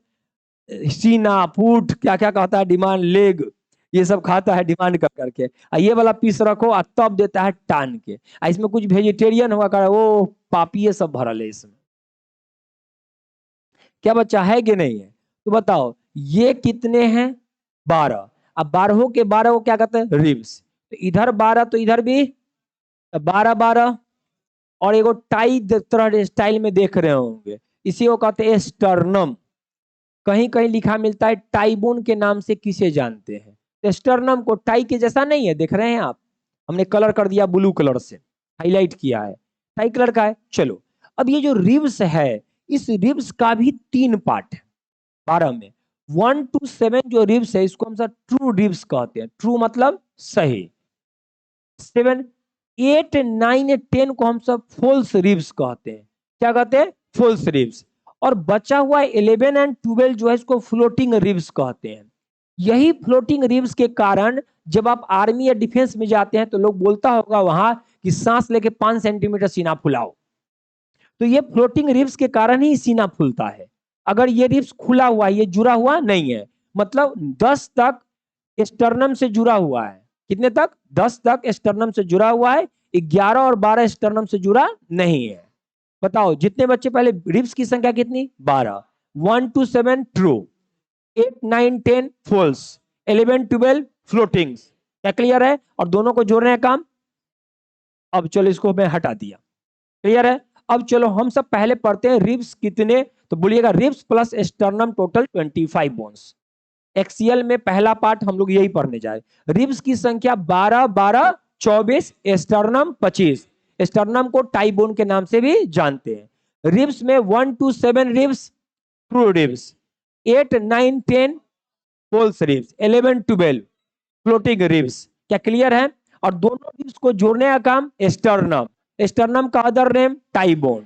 A: सीना फूट क्या क्या कहता है, डिमांड, लेग, ये सब खाता है डिमांड कर करके। ये वाला पीस रखो और तब देता है टान के। इसमें कुछ वेजिटेरियन होगा कर वो पापिये सब भरल है इसमें। क्या बच्चा है कि नहीं है? तो बताओ ये कितने हैं? 12। अब 12 के 12 को क्या कहते हैं? रिब्स। तो इधर 12 तो इधर भी 12 12, और एगो टाई तरह स्टाइल में देख रहे होंगे, इसी को कहते हैं स्टर्नम। कहीं कहीं लिखा मिलता है टाइबोन के नाम से किसे जानते हैं? तो स्टर्नम को टाई के जैसा नहीं है, देख रहे हैं आप, हमने कलर कर दिया ब्लू कलर से, हाईलाइट किया है, टाई कलर का है। चलो अब ये जो रिब्स है इस रिब्स का भी 3 पार्ट है 12 में। 1 to 7 जो रिब्स है इसको हम सब ट्रू रिब्स कहते हैं। ट्रू मतलब सही। 7 8 9 10 को हम सब फॉल्स रिब्स कहते हैं। क्या कहते हैं? False ribs. और बचा हुआ 11 और 12 जो है इसको फ्लोटिंग रिब्स कहते हैं। यही फ्लोटिंग रिब्स के कारण जब आप आर्मी या डिफेंस में जाते हैं तो लोग बोलता होगा वहां कि सांस लेके 5 सेंटीमीटर सीना फुलाओ। तो ये फ्लोटिंग रिब्स के कारण ही सीना फूलता है। अगर ये रिब्स खुला हुआ है, ये जुड़ा हुआ नहीं है, मतलब 10 तक स्टर्नम से जुड़ा हुआ है। कितने तक? 10 तक स्टर्नम से जुड़ा हुआ है, 11 और 12 स्टर्नम से जुड़ा नहीं है। बताओ जितने बच्चे पहले, रिब्स की संख्या कितनी? 12। 1 to 7 ट्रू, 8 9 10 फॉल्स, 11 12 फ्लोटिंग्स। क्या क्लियर है? और दोनों को जोड़ने का काम। अब चलो इसको मैं हटा दिया। क्लियर है? अब चलो हम सब पहले पढ़ते हैं रिब्स कितने, तो बोलिएगा ribs plus sternum total 25 bones. Axial में पहला पार्ट हम लोग यही पढ़ने जाए। रिब्स की संख्या 12 12 24, स्टर्नम 25। स्टर्नम को टाई बोन के नाम से भी जानते हैं। रिब्स में 1 to 7 ribs true ribs, 8 9 10 false ribs, 11 12 floating ribs. क्या क्लियर है? और दोनों रिब्स को जोड़ने का काम स्टर्नम, स्टर्नम का अदर नेम टाई बोन।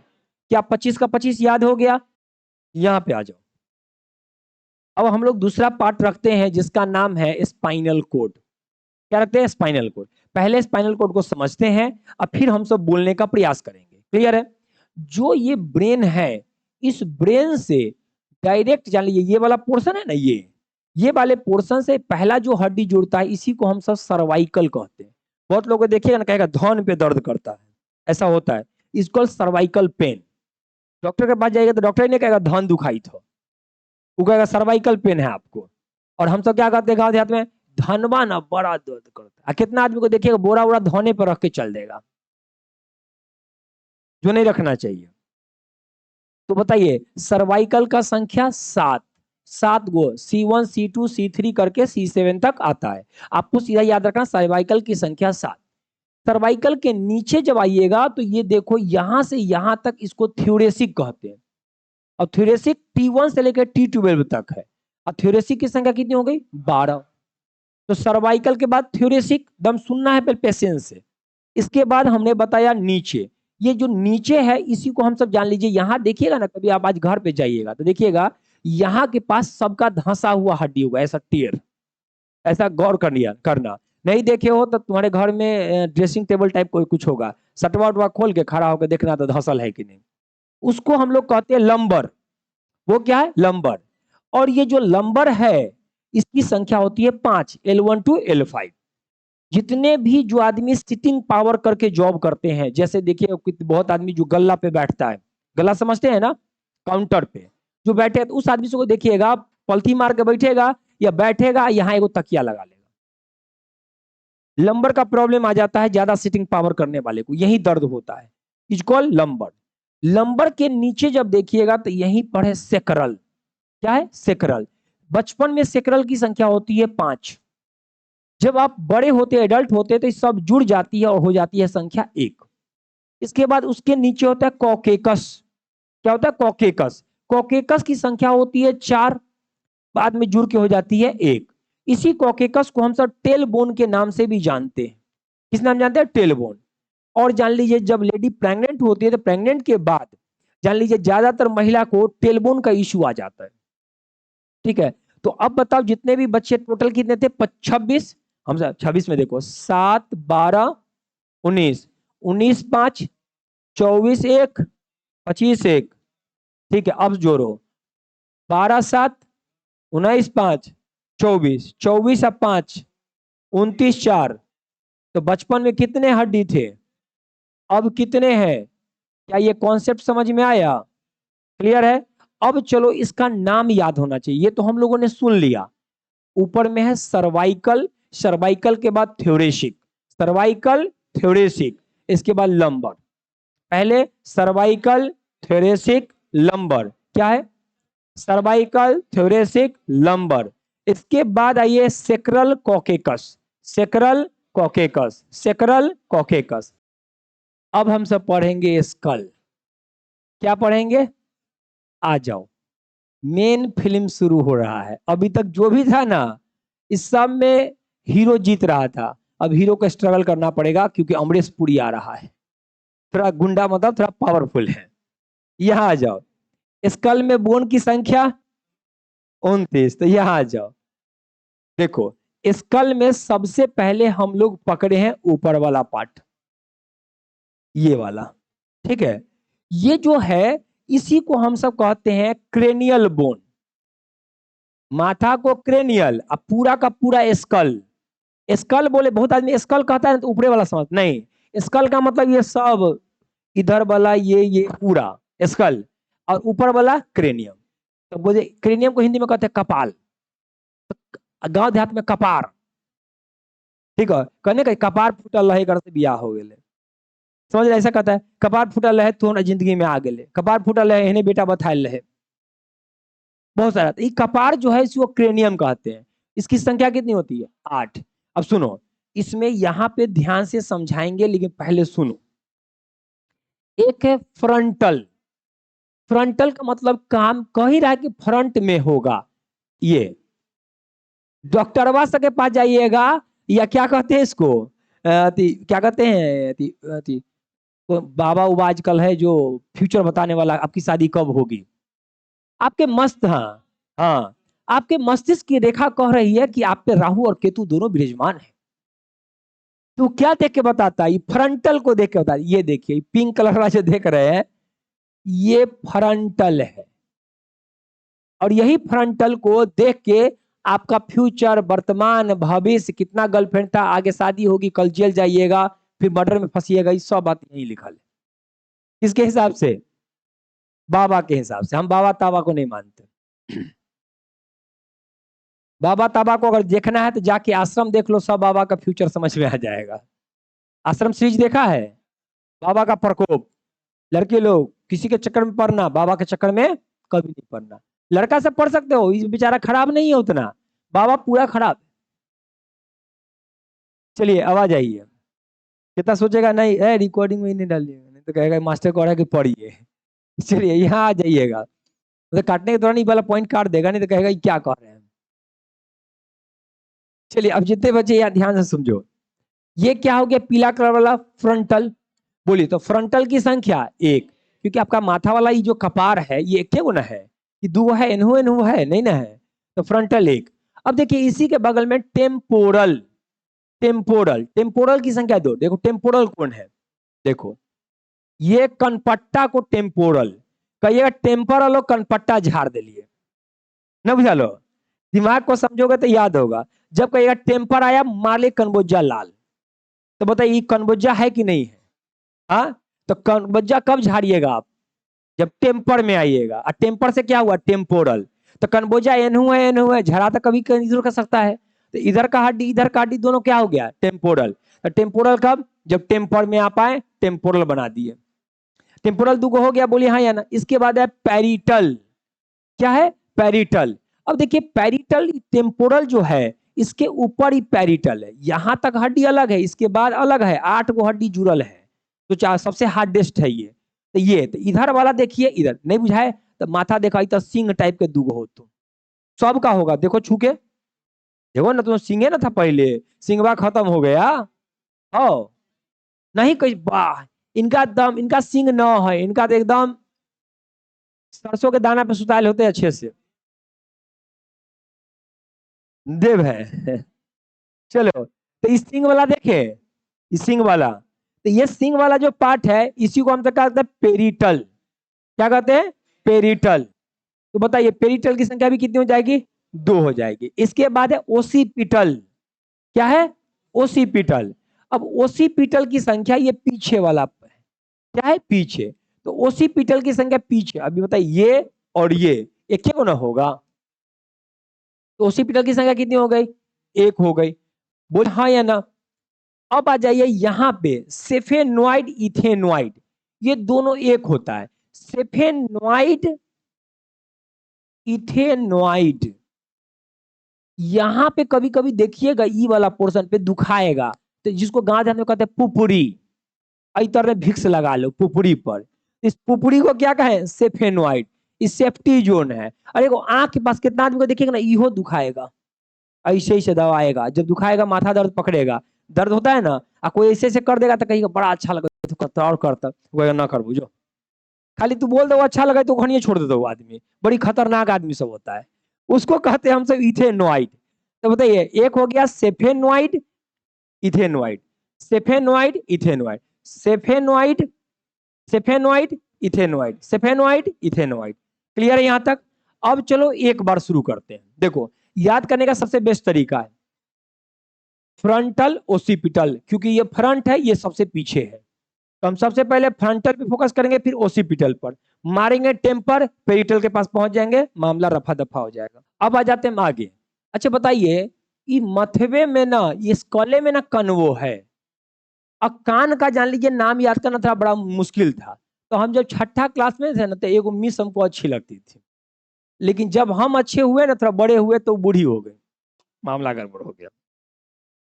A: क्या 25 का 25 याद हो गया? यहां पे आ जाओ। अब हम लोग दूसरा पार्ट रखते हैं जिसका नाम है स्पाइनल कोड। क्या रखते हैं? Spinal cord. पहले स्पाइनल कोड को समझते हैं, अब फिर हम सब बोलने का प्रयास करेंगे। क्लियर है? जो ये ब्रेन है, इस ब्रेन से डायरेक्ट जान लीजिए ये वाला पोर्शन है ना, ये वाले पोर्शन से पहला जो हड्डी जुड़ता है इसी को हम सब सर्वाइकल कहते हैं। बहुत लोगों को देखिएगा ना, कहेगा धौन पे दर्द करता है, ऐसा होता है, इसको सर्वाइकल पेन। डॉक्टर के पास जाएगा तो डॉक्टर नहीं कहेगा धौन दुखाई था, वो कहेगा सर्वाइकल पेन है आपको। और हम सब क्या करते हैं गाँव देहात में, धनवा ना बड़ा दर्द करता है। कितना आदमी को देखिएगा बोरा वोरा धोने पर रख के चल देगा, जो नहीं रखना चाहिए। तो बताइए सर्वाइकल का संख्या 7 गो, C1 C2 C3 करके C7 तक आता है। आपको सीधा याद रखना सर्वाइकल की संख्या 7। सर्वाइकल के नीचे जब आइएगा तो ये देखो यहां से यहां तक इसको थ्योरेसिक कहते हैं। और थ्योरेसिक T1 से लेकर T12 तक है। और थ्योरेसिक की संख्या कितनी हो गई? 12। तो सर्वाइकल के बाद थ्योरेसिक, दम सुनना है पहले पेशेंस से। इसके बाद हमने बताया नीचे, ये जो नीचे है इसी को हम सब जान लीजिए। यहां देखिएगा ना, कभी आप आज घर पे जाइएगा तो देखिएगा यहाँ के पास सबका धंसा हुआ हड्डी होगा, ऐसा टेर, ऐसा गौर करना। नहीं देखे हो तो तुम्हारे घर में ड्रेसिंग टेबल टाइप कोई कुछ होगा, सटवा उटवा खोल के खड़ा होकर देखना तो धंसल है कि नहीं। उसको हम लोग कहते हैं लंबर। वो क्या है? लंबर। और ये जो लंबर है इसकी संख्या होती है 5, L1 to L5। जितने भी जो आदमी सिटिंग पावर करके जॉब करते हैं, जैसे देखिए बहुत आदमी जो गल्ला पे बैठता है, गल्ला समझते हैं ना, काउंटर पे जो बैठे हैं, तो उस आदमी को देखिएगा पलथी मार के बैठेगा या बैठेगा, यहाँ एगो तकिया लगा लेगा। लंबर का प्रॉब्लम आ जाता है ज्यादा सिटिंग पावर करने वाले को, यही दर्द होता है, इज कॉल्ड लंबर। लंबर के नीचे जब देखिएगा तो यहीं पर है सेक्रल। क्या है? सेक्रल। बचपन में सेक्रल की संख्या होती है 5। जब आप बड़े होते एडल्ट होते तो सब जुड़ जाती है और हो जाती है संख्या 1। इसके बाद उसके नीचे होता है कॉकेकस। क्या होता है? कॉकेकस। कॉकेकस की संख्या होती है 4, बाद में जुड़ के हो जाती है 1। इसी कॉकेकस को हम सब टेल बोन के नाम से भी जानते हैं। किस नाम जानते हैं? Tail bone. और जान लीजिए जब लेडी प्रेग्नेंट होती है तो प्रेग्नेंट के बाद जान लीजिए ज्यादातर महिला को टेलबोन का इश्यू आ जाता है। ठीक है, तो अब बताओ जितने भी बच्चे टोटल कितने थे? 26। हम 26 में देखो 7 12 19, 19 5 24 1 25 1। ठीक है, अब जोड़ो 12 7 19 5 24, 24 अब 5 29 4। तो बचपन में कितने हड्डी थे, अब कितने हैं? क्या ये कॉन्सेप्ट समझ में आया? क्लियर है? अब चलो इसका नाम याद होना चाहिए। ये तो हम लोगों ने सुन लिया। ऊपर में है सर्वाइकल, सर्वाइकल के बाद थ्योरेसिक, सर्वाइकल थ्योरेसिक, इसके बाद लंबर। पहले सर्वाइकल थ्योरेसिक लंबर। क्या है? Cervical thoracic lumbar. इसके बाद आइए sacral coccyx, sacral coccyx, sacral coccyx. अब हम सब पढ़ेंगे स्कल। क्या पढ़ेंगे? आ जाओ, मेन फिल्म शुरू हो रहा है। अभी तक जो भी था ना इस सब में हीरो जीत रहा था, अब हीरो को स्ट्रगल करना पड़ेगा क्योंकि अमरीश पुरी आ रहा है। थोड़ा गुंडा मतलब थोड़ा पावरफुल है। यहां आ जाओ, स्कल में बोन की संख्या 29। तो यहां आ जाओ, देखो स्कल में सबसे पहले हम लोग पकड़े हैं ऊपर वाला पार्ट, ये वाला। ठीक है, ये जो है इसी को हम सब कहते हैं क्रेनियल बोन। माथा को क्रेनियल, अब पूरा का पूरा स्कल। स्कल बोले बहुत आदमी स्कल कहता है तो ऊपरे वाला समझ नहीं, स्कल का मतलब ये सब इधर वाला ये पूरा स्कल, और ऊपर वाला क्रेनियम। तो बोले क्रेनियम को हिंदी में कहते हैं कपाल, तो गांव देहात में कपार। ठीक है, कहने का कपार फूटल रहे घर से बियाह हो गए, समझ रहे? ऐसा कहता है कपार फूटल रहे तो जिंदगी में आ गए, कपार फूटल रहे इन्हें बेटा बतायल रहे, बहुत सारा। तो कपार जो है इसको क्रेनियम कहते हैं। इसकी संख्या कितनी होती है? 8। अब सुनो, इसमें यहां पे ध्यान से समझाएंगे लेकिन पहले सुनो। एक है फ्रंटल। फ्रंटल का मतलब काम कह ही रहा है कि फ्रंट में होगा, ये डॉक्टरवा के पास जाइएगा, या क्या कहते हैं इसको, क्या कहते हैं, बाबा उबा आजकल है जो फ्यूचर बताने वाला, आपकी शादी कब होगी, आपके मस्त, हाँ हाँ, आपके मस्तिष्क की रेखा कह रही है कि आप पे राहु और केतु दोनों विराजमान है। तो क्या देख के बताता है, फ्रंटल को देख के बताता है। ये देखिए पिंक कलर वाला जो देख रहे हैं, ये फ्रंटल है, और यही फ्रंटल को देख के आपका फ्यूचर, वर्तमान, भविष्य, कितना गर्लफ्रेंड था, आगे शादी होगी, कल जेल जाइएगा, फिर मर्डर में फंसिएगा, ये सब बात यही लिखल है। किसके हिसाब से? बाबा के हिसाब से। हम बाबा ताबा को नहीं मानते। बाबा ताबा को अगर देखना है तो जाके आश्रम देख लो, सब बाबा का फ्यूचर समझ में आ जाएगा। आश्रम सीरीज देखा है? बाबा का प्रकोप। लड़के लोग किसी के चक्कर में पड़ना, बाबा के चक्कर में कभी नहीं पड़ना। लड़का सब पढ़ सकते हो, इस बेचारा खराब नहीं है उतना, बाबा पूरा खराब। चलिए अब आ जाइए। कितना सोचेगा नहीं है, रिकॉर्डिंग में ही नहीं डालिएगा, नहीं तो कहेगा मास्टर को रहा कि पढ़िए। चलिए यहाँ आ जाइएगा, तो काटने के दौरान ये वाला पॉइंट काट देगा, नहीं तो कहेगा ये क्या कर रहे हैं। चलिए अब जितने बच्चे यहाँ ध्यान से समझो, ये क्या हो गया पीला कलर वाला, फ्रंटल। बोलिए तो फ्रंटल की संख्या एक, क्योंकि आपका माथा वाला ये जो कपार है ये एक गुना है, ये दो है, एनहु एनहु है नहीं ना है, तो फ्रंटल एक। अब देखिए इसी के बगल में टेम्पोरल, टेम्पोरल, टेम्पोरल की संख्या दो। देखो टेम्पोरल कौन है, देखो ये कनपट्टा को टेम्पोरल कहिएगा, टेम्पोरल कनपट्टा झाड़ दिलिए, न बुझा लो, दिमाग को समझोगे तो याद होगा। जब कहिएगा टेम्पर आया, माले कनबोजा लाल, तो बताइए कनबोजा है कि नहीं है? हाँ, तो कनबोजा कब झाड़िएगा आप? जब टेम्पर में आइएगा, और टेम्पर से क्या हुआ, टेम्पोरल। तो कनबोजा एनहु है, झड़ा तो कभी इधर कर सकता है, तो इधर का हड्डी इधर का हड्डी दोनों क्या हो गया, टेम्पोरल। तो टेम्पोरल कब, जब टेम्पर में आप आए, टेम्पोरल बना दिए। टेम्पोरल दुगो हो गया, बोलिए हाँ या ना। इसके बाद है पैरिटल। क्या है, पैरिटल। अब देखिए पैरिटल टेम्पोरल जो है, इसके ऊपर ही पैरिटल है, यहां तक हड्डी अलग है, इसके बाद अलग है, 8 गो हड्डी जुड़ल है, तो चार सबसे हार्डेस्ट है ये। तो ये तो इधर वाला देखिए, इधर नहीं बुझाए तो माथा देखा तो सिंह टाइप के दुगो हो, तो सबका होगा, देखो छूके देखो ना, तो सिंह ना था पहले, सिंहवा खत्म हो गया। हो नहीं कोई वाह, इनका दम, इनका सिंह न है, इनका तो एकदम सरसों के दाना पे सुताए होते अच्छे से, देव है। चलो तो इस सिंग वाला देखे, इस सिंग वाला, तो ये सिंग वाला जो पार्ट है, इसी को हम तो कहते हैं पेरिटल। क्या कहते हैं, पेरिटल। तो बताइए पेरिटल की संख्या भी कितनी हो जाएगी, 2 हो जाएगी। इसके बाद है ओसिपिटल। क्या है, ओसिपिटल। अब ओसिपिटल की संख्या ये पीछे वाला है, क्या है, पीछे। तो ओसिपिटल की संख्या पीछे, अभी बताइए ये और ये एक ही ना होगा, तो ओसिपिटल की संख्या कितनी हो गई, 1 हो गई। बोल हाँ या ना। अब आ जाइए यहां पे, सेफेनॉइड इथेनॉइड, ये दोनों एक होता है, सेफेनॉइड इथेनॉइड। यहां पे कभी कभी देखिएगा ई वाला पोर्शन पे दुखाएगा, तो जिसको गांव में कहते हैं पुपुरी, इस तरह भिक्स लगा लो पुपुरी पर। इस पुपुरी को क्या कहें, सेफेनॉइड, इस सेफ्टी जोन है। अरे को आंख के पास कितना आदमी को देखिएगा ना, इहो दुखाएगा, ऐसे ही से दवा आएगा, जब दुखाएगा माथा दर्द पकड़ेगा, दर्द होता है ना, कोई ऐसे से कर देगा तो कहेगा बड़ा अच्छा लगा, तो करता और करता, ना कर बुझो, खाली तू बोल दो अच्छा लगा तो खनिए छोड़ देता वो आदमी, बड़ी खतरनाक आदमी सब होता है, उसको कहते हैं हम सब इथेनॉइड। तो बताइए एक हो गया sphenoid, ethmoid, sphenoid ethmoid, sphenoid, sphenoid ethmoid, sphenoid ethmoid. Clear है यहां तक? अब चलो एक बार शुरू करते हैं। देखो याद करने का सबसे बेस्ट तरीका है फ्रंटल ओसिपिटल, क्योंकि ये फ्रंट है, ये सबसे पीछे है, तो हम सबसे पहले फ्रंटल पे फोकस करेंगे, फिर ओसिपिटल पर मारेंगे, टेम्पर पेरिटल के पास पहुंच जाएंगे, मामला रफा दफा हो जाएगा। अब आ जाते हैं आगे। अच्छा बताइए, ये मथवे में ना, ये स्कले में ना कनवो है, अब कान का जान लीजिए नाम याद करना था बड़ा मुश्किल था, तो हम जब छठा क्लास में थे ना, तो एगो मिस हमको अच्छी लगती थी, लेकिन जब हम अच्छे हुए ना, थोड़ा बड़े हुए तो बूढ़ी हो गई, मामला गड़बड़ हो गया,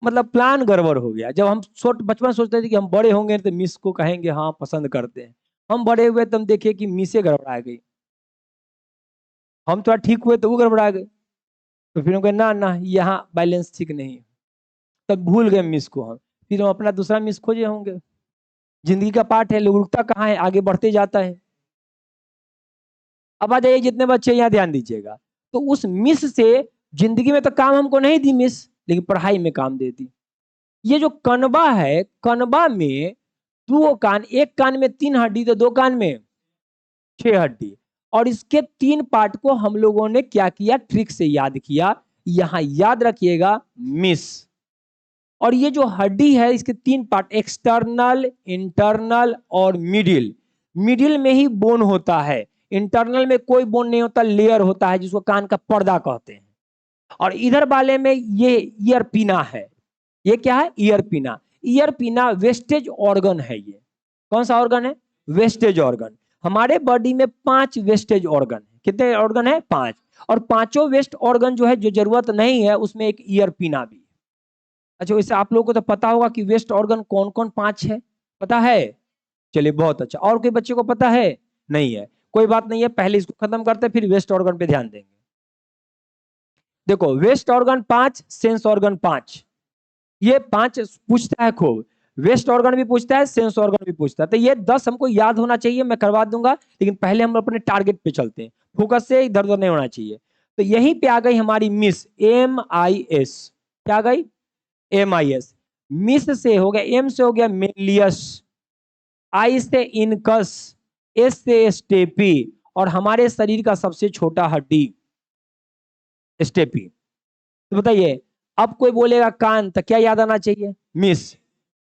A: मतलब प्लान गड़बड़ हो गया। जब हम छोट बचपन सोचते थे कि हम बड़े होंगे तो मिस को कहेंगे हाँ पसंद करते हैं, हम बड़े हुए तो हम देखे कि मिसे गड़बड़ा गई, हम थोड़ा ठीक हुए तो वो गड़बड़ा गई। तो फिर उनको ना ना यहाँ बैलेंस ठीक नहीं है, तब भूल गए मिस को हम, फिर हम अपना दूसरा मिस खोजे होंगे। जिंदगी का पार्ट है, लोग रुकता कहाँ है, आगे बढ़ते जाता है। अब आ जाइए जितने बच्चे यहाँ ध्यान दीजिएगा, तो उस मिस से जिंदगी में तो काम हमको नहीं दी मिस, लेकिन पढ़ाई में काम दे दी। ये जो कनबा है, कनबा में दो कान, एक कान में 3 हड्डी तो 2 कान में 6 हड्डी, और इसके 3 पार्ट को हम लोगों ने क्या किया, ट्रिक से याद किया। यहां याद रखिएगा मिस, और ये जो हड्डी है इसके 3 पार्ट, एक्सटर्नल, इंटरनल और मिडिल। मिडिल में ही बोन होता है, इंटरनल में कोई बोन नहीं होता, लेयर होता है जिसको कान का पर्दा कहते हैं। और इधर वाले में ये ईयर पिना है। ये क्या है, ईयर पिना। ईयर पिना वेस्टेज ऑर्गन है। ये कौन सा ऑर्गन है, वेस्टेज ऑर्गन। हमारे बॉडी में 5 वेस्टेज ऑर्गन है। कितने ऑर्गन है, 5। और पांचों वेस्ट ऑर्गन जो है, जो जरूरत नहीं है उसमें एक ईयर पिना भी। अच्छा, वैसे आप लोगों को तो पता होगा कि वेस्ट ऑर्गन कौन कौन 5 है, पता है? चलिए बहुत अच्छा। और कोई बच्चे को पता है? नहीं है, कोई बात नहीं है, पहले इसको खत्म करते हैं फिर वेस्ट ऑर्गन पे ध्यान देंगे। देखो, वेस्ट ऑर्गन 5, सेंस ऑर्गन 5, ये 5 पूछता है खूब। वेस्ट ऑर्गन भी पूछता है, सेंस ऑर्गन भी पूछता है, तो ये 10 हमको याद होना चाहिए, मैं करवा दूंगा, लेकिन पहले हम अपने टारगेट पे चलते हैं, फोकस से इधर उधर नहीं होना चाहिए। तो यहीं पे आ गई हमारी मिस, MIS। क्या आ गई, MIS। मिस से हो गया, एम से हो गया मेलियस, आई से इनकस, एस से स्टेपी, और हमारे शरीर का सबसे छोटा हड्डी स्टेपी। तो बताइए, अब कोई बोलेगा कान, तो क्या याद आना चाहिए, miss,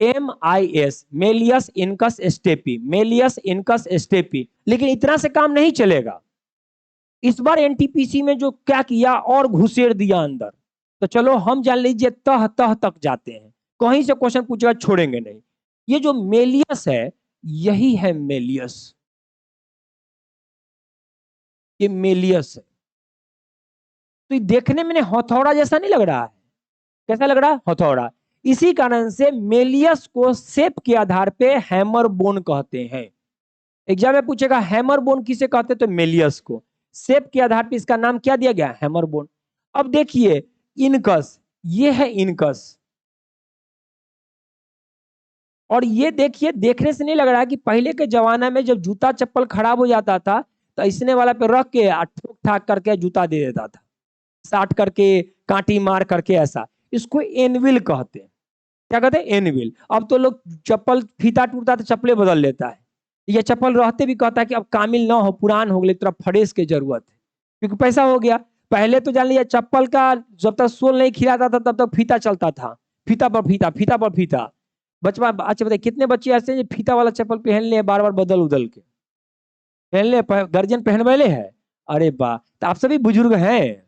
A: MIS, malleus incus steppe, malleus incus steppe. लेकिन इतना से काम नहीं चलेगा, इस बार एनटीपीसी में जो क्या किया, और घुसेड़ दिया अंदर। तो चलो हम जान लीजिए तह तह तक जाते हैं, कहीं से क्वेश्चन पूछेगा छोड़ेंगे नहीं। ये जो मेलियस है, यही है मेलियस, ये मेलियस है। तो ये देखने में हथौड़ा जैसा नहीं लग रहा है, कैसा लग रहा है, हथौड़ा। इसी कारण से मेलियस को शेप के आधार पे हैमर बोन कहते हैं। एग्जाम में पूछेगा हैमर बोन किसे कहते हैं, तो मेलियस को। शेप के आधार पे इसका नाम क्या दिया गया, हैमर बोन। अब देखिए इनकस, ये है इनकस, और ये देखिए, देखने से नहीं लग रहा है कि पहले के जमाना में जब जूता चप्पल खराब हो जाता था, तो इसने वाला पे रख के ठोक ठाक करके जूता दे देता था, साट करके, कांटी मार करके, ऐसा। इसको एनविल कहते हैं। क्या कहते हैं, एनविल। अब तो लोग चप्पल फीता टूटता तो चप्पले बदल लेता है, ये चप्पल रहते भी कहता है कि अब कामिल ना हो, पुरान हो गए, तरफ फरेश की जरूरत है, क्योंकि पैसा हो गया। पहले तो जान लिया चप्पल का जब तक सोल नहीं खिलाता था तब तक फीता चलता था, फीता पर फीता, फीता पर फीता। बचपन, अच्छा बताइए कितने बच्चे ऐसे हैं जो फीता वाला चप्पल पहन ले, बार बार बदल उदल के पहन ले, गर्जन पहन वाले है। अरे वाह, तो आप सभी बुजुर्ग हैं,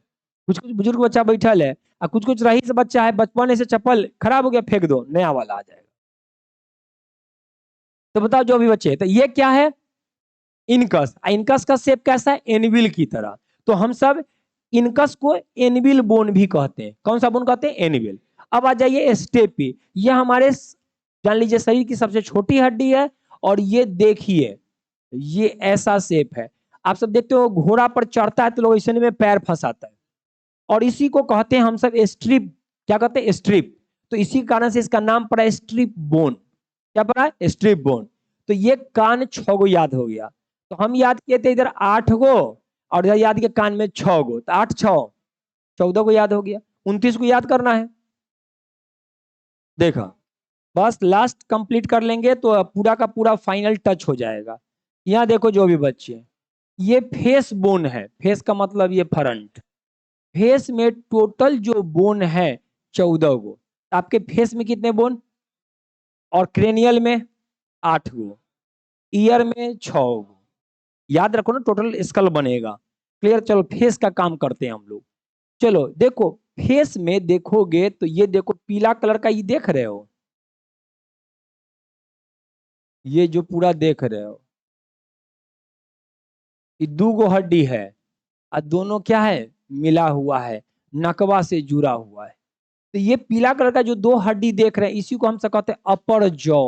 A: कुछ कुछ बुजुर्ग बच्चा बैठल है, और कुछ कुछ रईस बच्चा है, बचपन से चप्पल खराब हो गया, फेंक दो, नया वाला आ जाएगा। तो बताओ जो भी बच्चे, तो ये क्या है, इनकस। इनकस का शेप कैसा है, एनविल की तरह। तो हम सब इनकस को एनविल बोन भी कहते हैं। कौन सा बोन कहते हैं, एनविल। अब आ जाइए स्टेपी, ये हमारे जान लीजिए शरीर की सबसे छोटी हड्डी है, और ये देखिए ये ऐसा शेप है। आप सब देखते हो घोड़ा पर चढ़ता है तो लोग ऐसे में पैर फंसाता है, और इसी को कहते हैं हम सब स्ट्रिप। क्या कहते हैं, स्ट्रिप। तो इसी कारण से इसका नाम पड़ा स्ट्रिप बोन। क्या पड़ा है, स्ट्रिप बोन। तो ये कान 6 गो याद हो गया। तो हम याद किए थे इधर 8 गो, और इधर याद किया कान में 6 गो, तो 8 6 14 को याद हो गया। 29 को याद करना है। देखा, बस लास्ट कंप्लीट कर लेंगे तो पूरा का पूरा फाइनल टच हो जाएगा। यहाँ देखो जो भी बच्चे, ये फेस बोन है, फेस का मतलब ये फ्रंट। फेस में टोटल जो बोन है 14 गो। आपके फेस में कितने बोन, और क्रेनियल में 8 गो, ईयर में 6 गो। याद रखो ना, टोटल स्कल बनेगा। क्लियर, चलो फेस का काम करते हैं हम लोग। चलो देखो, फेस में देखोगे तो ये देखो पीला कलर का, ये देख रहे हो, ये जो पूरा देख रहे हो, ये 2 गो हड्डी है, और दोनों क्या है, मिला हुआ है, नकवा से जुड़ा हुआ है। तो ये पीला कलर का जो 2 हड्डी देख रहे हैं, इसी को हम सब कहते हैं अपर जॉ,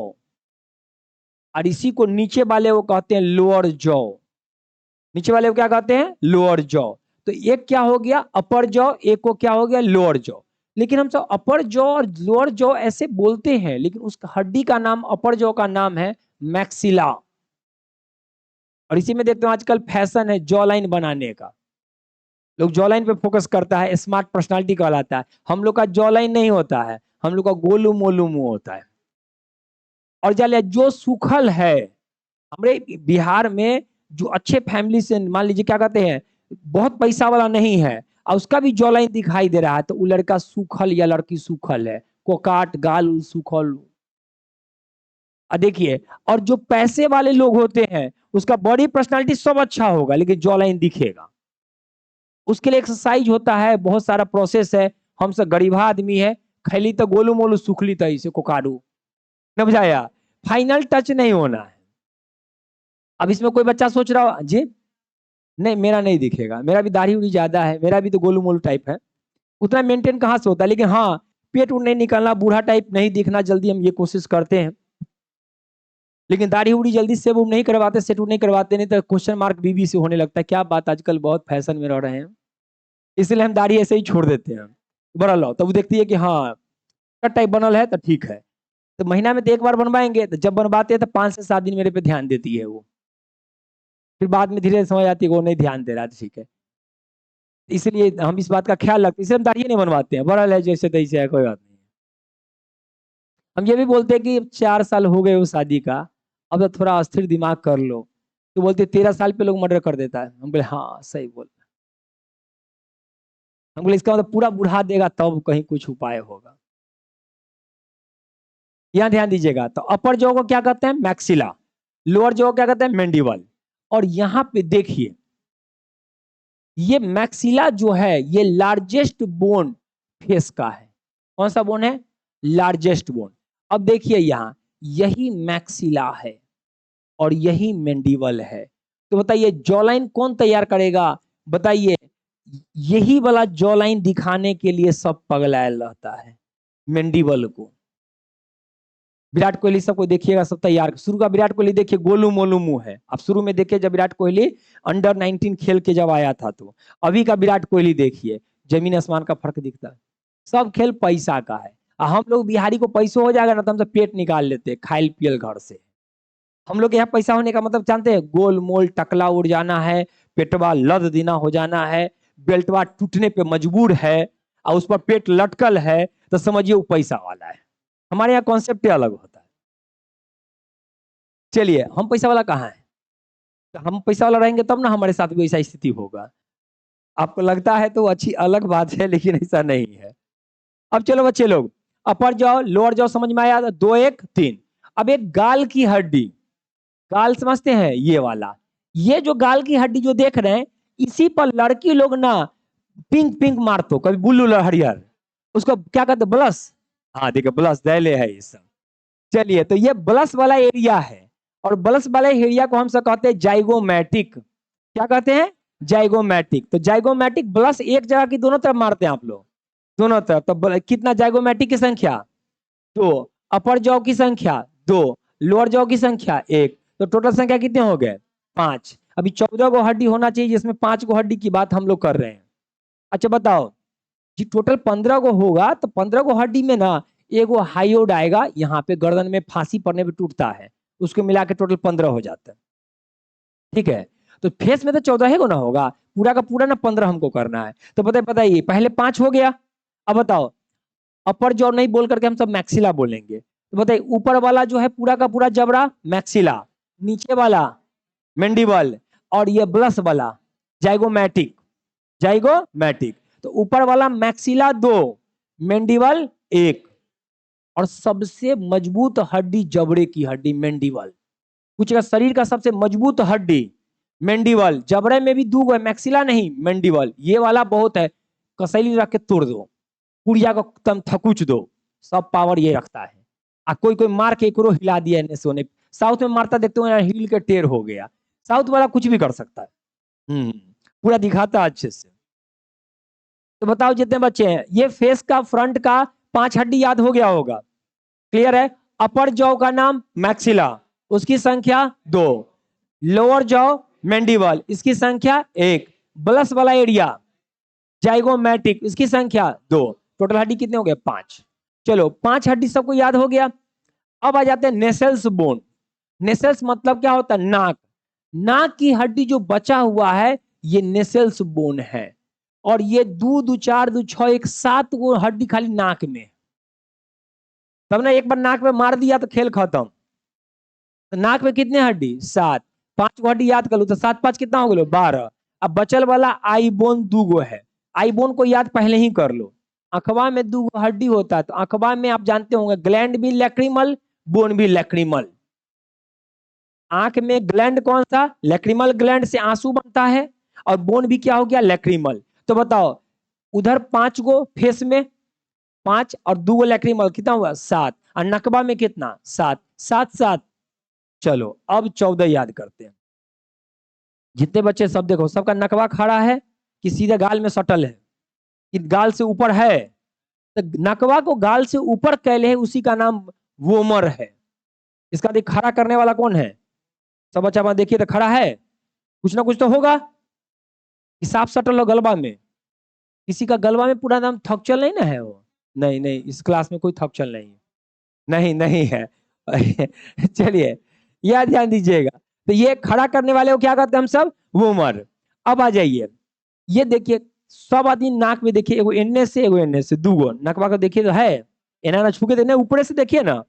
A: और इसी को नीचे वाले वो कहते हैं लोअर जॉ। नीचे वाले को क्या कहते हैं, लोअर जॉ। तो एक क्या हो गया अपर जॉ, एक को क्या हो गया लोअर जॉ। लेकिन हम सब अपर जॉ और लोअर जॉ ऐसे बोलते हैं, लेकिन उस हड्डी का नाम अपर जॉ का नाम है मैक्सिला। और इसी में देखते हो आजकल फैशन है जॉ लाइन बनाने का, लोग जॉ लाइन पे फोकस करता है, स्मार्ट पर्सनालिटी कहलाता है। हम लोग का जॉ लाइन नहीं होता है, हम लोग का गोलू मोलू मुंह होता है। और जालिया जो सुखल है हमारे बिहार में, जो अच्छे फैमिली से मान लीजिए क्या कहते हैं बहुत पैसा वाला नहीं है और उसका भी जॉ लाइन दिखाई दे रहा है, तो वो लड़का सूखल या लड़की सूखल है, कोकाट गाल सूखल। देखिए, और जो पैसे वाले लोग होते हैं उसका बॉडी पर्सनालिटी सब अच्छा होगा लेकिन जॉ लाइन दिखेगा। उसके लिए एक्सरसाइज होता है, बहुत सारा प्रोसेस है। हम सब गरीबा आदमी है, खैली तो गोलू मोलू सुखली तो इसे कोकाडू न बुझाया, फाइनल टच नहीं होना है। अब इसमें कोई बच्चा सोच रहा हो जी नहीं मेरा नहीं दिखेगा, मेरा भी दाढ़ी उड़ी ज्यादा है, मेरा भी तो गोलू मोलू टाइप है, उतना मेंटेन कहाँ से होता है। लेकिन हाँ पेट उड़ नहीं निकलना, बूढ़ा टाइप नहीं दिखना जल्दी, हम ये कोशिश करते हैं। लेकिन दाढ़ी उड़ी जल्दी से वो नहीं करवाते, सेट नहीं करवाते, नहीं तो क्वेश्चन मार्क बीबी से होने लगता है, क्या बात आजकल बहुत फैशन में रह रहे हैं, इसलिए हम दाढ़ी ऐसे ही छोड़ देते हैं। बड़ा लो तब वो देखती है कि हाँ टाइप बनल है तो ठीक है, तो महीना में तो एक बार बनवाएंगे, तो जब बनवाते हैं तो 5 से 7 दिन मेरे पे ध्यान देती है वो, फिर बाद में धीरे समझ आती है वो नहीं ध्यान दे रहा, ठीक है। इसलिए हम इस बात का ख्याल रखते हैं, इसलिए हम दाढ़ी नहीं बनवाते हैं, बड़ा है जैसे तैसे है, कोई बात नहीं। हम ये भी बोलते हैं कि 4 साल हो गए वो शादी का, अब तो थोड़ा अस्थिर दिमाग कर लो, तो बोलते 13 साल पे लोग मर्डर कर देता है। हम बोले हाँ सही बोल, हम बोले इसका मतलब पूरा बुढ़ा देगा तब कहीं कुछ उपाय होगा। यहाँ ध्यान दीजिएगा, तो अपर जॉ को क्या कहते हैं मैक्सिला, लोअर जॉ को क्या कहते हैं मैंडिबल। और यहाँ पे देखिए ये मैक्सिला जो है ये लार्जेस्ट बोन फेस का है। कौन सा बोन है लार्जेस्ट बोन। अब देखिए यहाँ यही मैक्सिला है और यही मैंडिबल है, तो बताइए जॉ लाइन कौन तैयार करेगा, बताइए। यही वाला जॉ लाइन दिखाने के लिए सब पगलायल रहता है मैंडिबल को। विराट कोहली सबको देखिएगा सब तैयार, शुरू का विराट कोहली देखिए गोलू मोलू मुंह है। अब शुरू में देखिए जब विराट कोहली अंडर 19 खेल के जब आया था, तो अभी का विराट कोहली देखिए जमीन आसमान का फर्क दिखता है। सब खेल पैसा का है, हम लोग बिहारी को पैसों हो जाएगा ना तो हम सब पेट निकाल लेते हैं खाइल पियल घर से। हम लोग यहाँ पैसा होने का मतलब जानते हैं, गोल मोल टकला उड़ जाना है, पेटवा लद दीना हो जाना है, बेल्टवा टूटने पे मजबूर है और उस पर पेट लटकल है, तो समझिए वो पैसा वाला है। हमारे यहाँ कॉन्सेप्ट अलग होता है। चलिए हम पैसा वाला कहाँ है, तो हम पैसा वाला रहेंगे तब ना हमारे साथ भी ऐसा स्थिति होगा। आपको लगता है तो अच्छी अलग बात है, लेकिन ऐसा नहीं है। अब चलो बच्चे लोग अपर जाओ लोअर जाओ, समझ में आया 2 1 3। अब एक गाल की हड्डी, गाल समझते हैं ये वाला, ये जो गाल की हड्डी जो देख रहे हैं इसी पर लड़की लोग ना पिंक पिंक मारतो, कभी ब्लू हरियर, उसको क्या कहते ब्लस। हाँ देखिए ब्लस दैले है ये सब। चलिए तो ये ब्लस वाला एरिया है, और ब्लस वाले एरिया को हम सब कहते हैं जाइगोमैटिक। क्या कहते हैं जाइगोमैटिक। तो जाइगोमैटिक ब्लस एक जगह की दोनों तरफ मारते हैं आप लोग, दोनों तरफ। तो कितना जाइगोमैटिक की संख्या 2, अपर जॉ की संख्या 2, लोअर जॉ की संख्या 1, तो टोटल संख्या कितने हो गए 5। अभी 14 गो हड्डी होना चाहिए, जिसमें 5 गो हड्डी की बात हम लोग कर रहे हैं। अच्छा बताओ जी टोटल 15 गो होगा, तो 15 गो हड्डी में ना एगो हाइयोड आएगा, यहाँ पे गर्दन में फांसी पड़ने पे टूटता है, उसको मिला के टोटल 15 हो जाता है, ठीक है। तो फेस में तो 14 ही को ना होगा, पूरा का पूरा ना 15 हमको करना है। तो बताइए पहले 5 हो गया, अब बताओ अपर जॉ नहीं बोल करके हम सब मैक्सिला बोलेंगे। तो बताइए ऊपर वाला जो है पूरा का पूरा जबड़ा मैक्सिला, नीचे वाला मैंडिबल, और ये ब्लस वाला जाइगोमैटिक, जाइगोमैटिक। तो ऊपर वाला मैक्सिला 2, मैंडिबल 1, और सबसे मजबूत हड्डी जबड़े की हड्डी मैंडिबल। कुछ का शरीर का सबसे मजबूत हड्डी मैंडिबल, जबड़े में भी 2 गो है, मैक्सिला नहीं मैंडिबल। ये वाला बहुत है, कसैली रख के तोड़ दो, पुड़िया को तम थकुच दो, सब पावर ये रखता है। कोई कोई मार के एकरो हिला दिया ने सोने, साउथ में मारता देखते हो हिल के टेर हो गया, साउथ वाला कुछ भी कर सकता है, पूरा दिखाता है अच्छे से। तो बताओ जितने बच्चे हैं, ये फेस का फ्रंट का 5 हड्डी याद हो गया होगा, क्लियर है। अपर जॉ का नाम मैक्सिला, उसकी संख्या 2, लोअर जॉ मैंडिबल, इसकी संख्या 1, बलस वाला एरिया जाइगोमैटिक, इसकी संख्या 2, टोटल हड्डी कितने हो गए 5। चलो 5 हड्डी सबको याद हो गया। अब आ जाते हैं नेसल्स बोन। नेसल्स मतलब क्या होता है, नाक। नाक की हड्डी जो बचा हुआ है ये नेसल्स बोन है। और ये 2 2 4 2 6 1 7 वो हड्डी खाली नाक में। तब ना एक बार नाक में मार दिया तो खेल खत्म। तो नाक में कितने हड्डी 7, 5 को हड्डी याद कर लो तो 7 5 कितना हो गया 12। अब बचल वाला आई बोन 2 गो है, आई बोन को याद पहले ही कर लो। अखबा में 2 हड्डी होता है, तो अखबा में आप जानते होंगे ग्लैंड भी लैक्रिमल, बोन भी लैक्रिमल। आंख में ग्लैंड कौन सा, लैक्रिमल ग्लैंड से आंसू बनता है, और बोन भी क्या हो गया लैक्रिमल। तो बताओ उधर 5 गो फेस में 5 और 2 गो लैक्रिमल, कितना हुआ 7, और नकबा में कितना 7 7 7। चलो अब 14 याद करते हैं। जितने बच्चे सब देखो, सबका नकबा खड़ा है कि सीधे गाल में सटल है, कि गाल से ऊपर है। तो नकबा को गाल से ऊपर कैले है उसी का नाम वोमर है। इसका देख खड़ा करने वाला कौन है, सब बच्चा वहां देखिए तो खड़ा है, कुछ ना कुछ तो होगा कि साफ सटल हो गलबा में। किसी का गलबा में पूरा नाम थकचल नहीं ना है वो, नहीं नहीं इस क्लास में कोई थकचल नहीं है, नहीं नहीं है। चलिए यह ध्यान दीजिएगा। तो ये खड़ा करने वाले को क्या कहते हैं हम सब, वोमर। अब आ जाइए, ये देखिए सब आदमी नाक में देखिए, एगो एन्ने से एगो एन्ने से, 2 गो नकबा को देखिए तो है, एना ना छू के देखना, ऊपर से देखिए ना,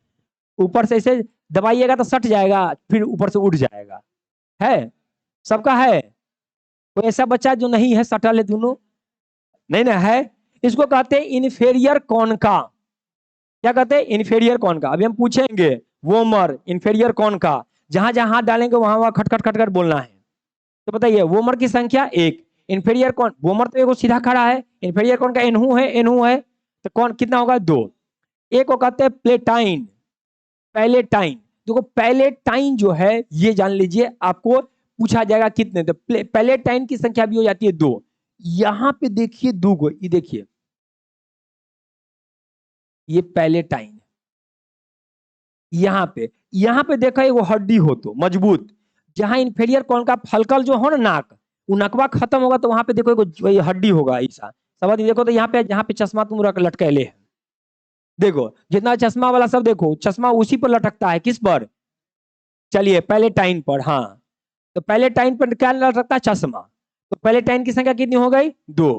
A: ऊपर से ऐसे दबाइएगा तो सट जाएगा, फिर ऊपर से उठ जाएगा, है सबका है। कोई ऐसा बच्चा जो नहीं है सटल है दोनों, नहीं ना है। इसको कहते हैं इन्फेरियर कॉनका। क्या कहते हैं इन्फेरियर कॉनका। अभी हम पूछेंगे वोमर इन्फेरियर कॉनका, जहां जहां हाथ डालेंगे वहां वहां खटखट खटखट बोलना है। तो बताइए वोमर की संख्या 1, इन्फेरियर कौन, वोमर तो एगो सीधा खड़ा है, इन्फेरियर कौन का एनहू है, एनहू है, तो कौन कितना होगा 2। एक को कहते हैं प्लेटाइन, पैलेटाइन। देखो पैलेटाइन जो है ये जान लीजिए, आपको पूछा जाएगा कितने, तो पैलेटाइन की संख्या भी हो जाती है 2। यहां पे देखिए 2 गो, ये देखिए ये पैलेटाइन। यहाँ पे देखा वो हड्डी हो तो मजबूत, जहां इन्फेरियर कॉन का फलकल जो हो ना नाक, वो नकवा खत्म होगा तो वहां पे देखो एगो हड्डी होगा ऐसा। सब आदमी देखो तो यहाँ पे जहाँ पे चश्मा तुम लटकेले है, देखो जितना चश्मा वाला सब देखो, चश्मा उसी पर लटकता है, किस पर, चलिए पैलेटाइन पर। हाँ तो पैलेटाइन पर क्या लटकता है, चश्मा। तो पैलेटाइन की संख्या कितनी हो गई 2।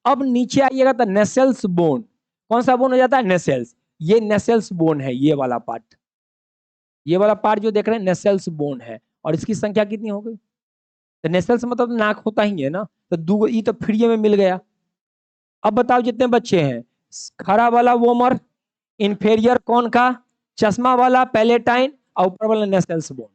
A: अब नीचे आइएगा तो नेसल्स बोन, कौन सा बोन हो जाता है नेसल्स, ये नेसल्स बोन है, ये वाला पार्ट, ये वाला पार्ट जो देख रहे हैं नेसल्स बोन है, और इसकी संख्या कितनी हो गई, तो नेसल्स मतलब नाक होता ही है ना, तो 2 ई तो फ्री में मिल गया। अब बताओ जितने बच्चे हैं, खड़ा वाला वोमर, इन्फेरियर कौन का, चश्मा वाला पैलेटाइन, और ऊपर वाला नेसल्स बोन।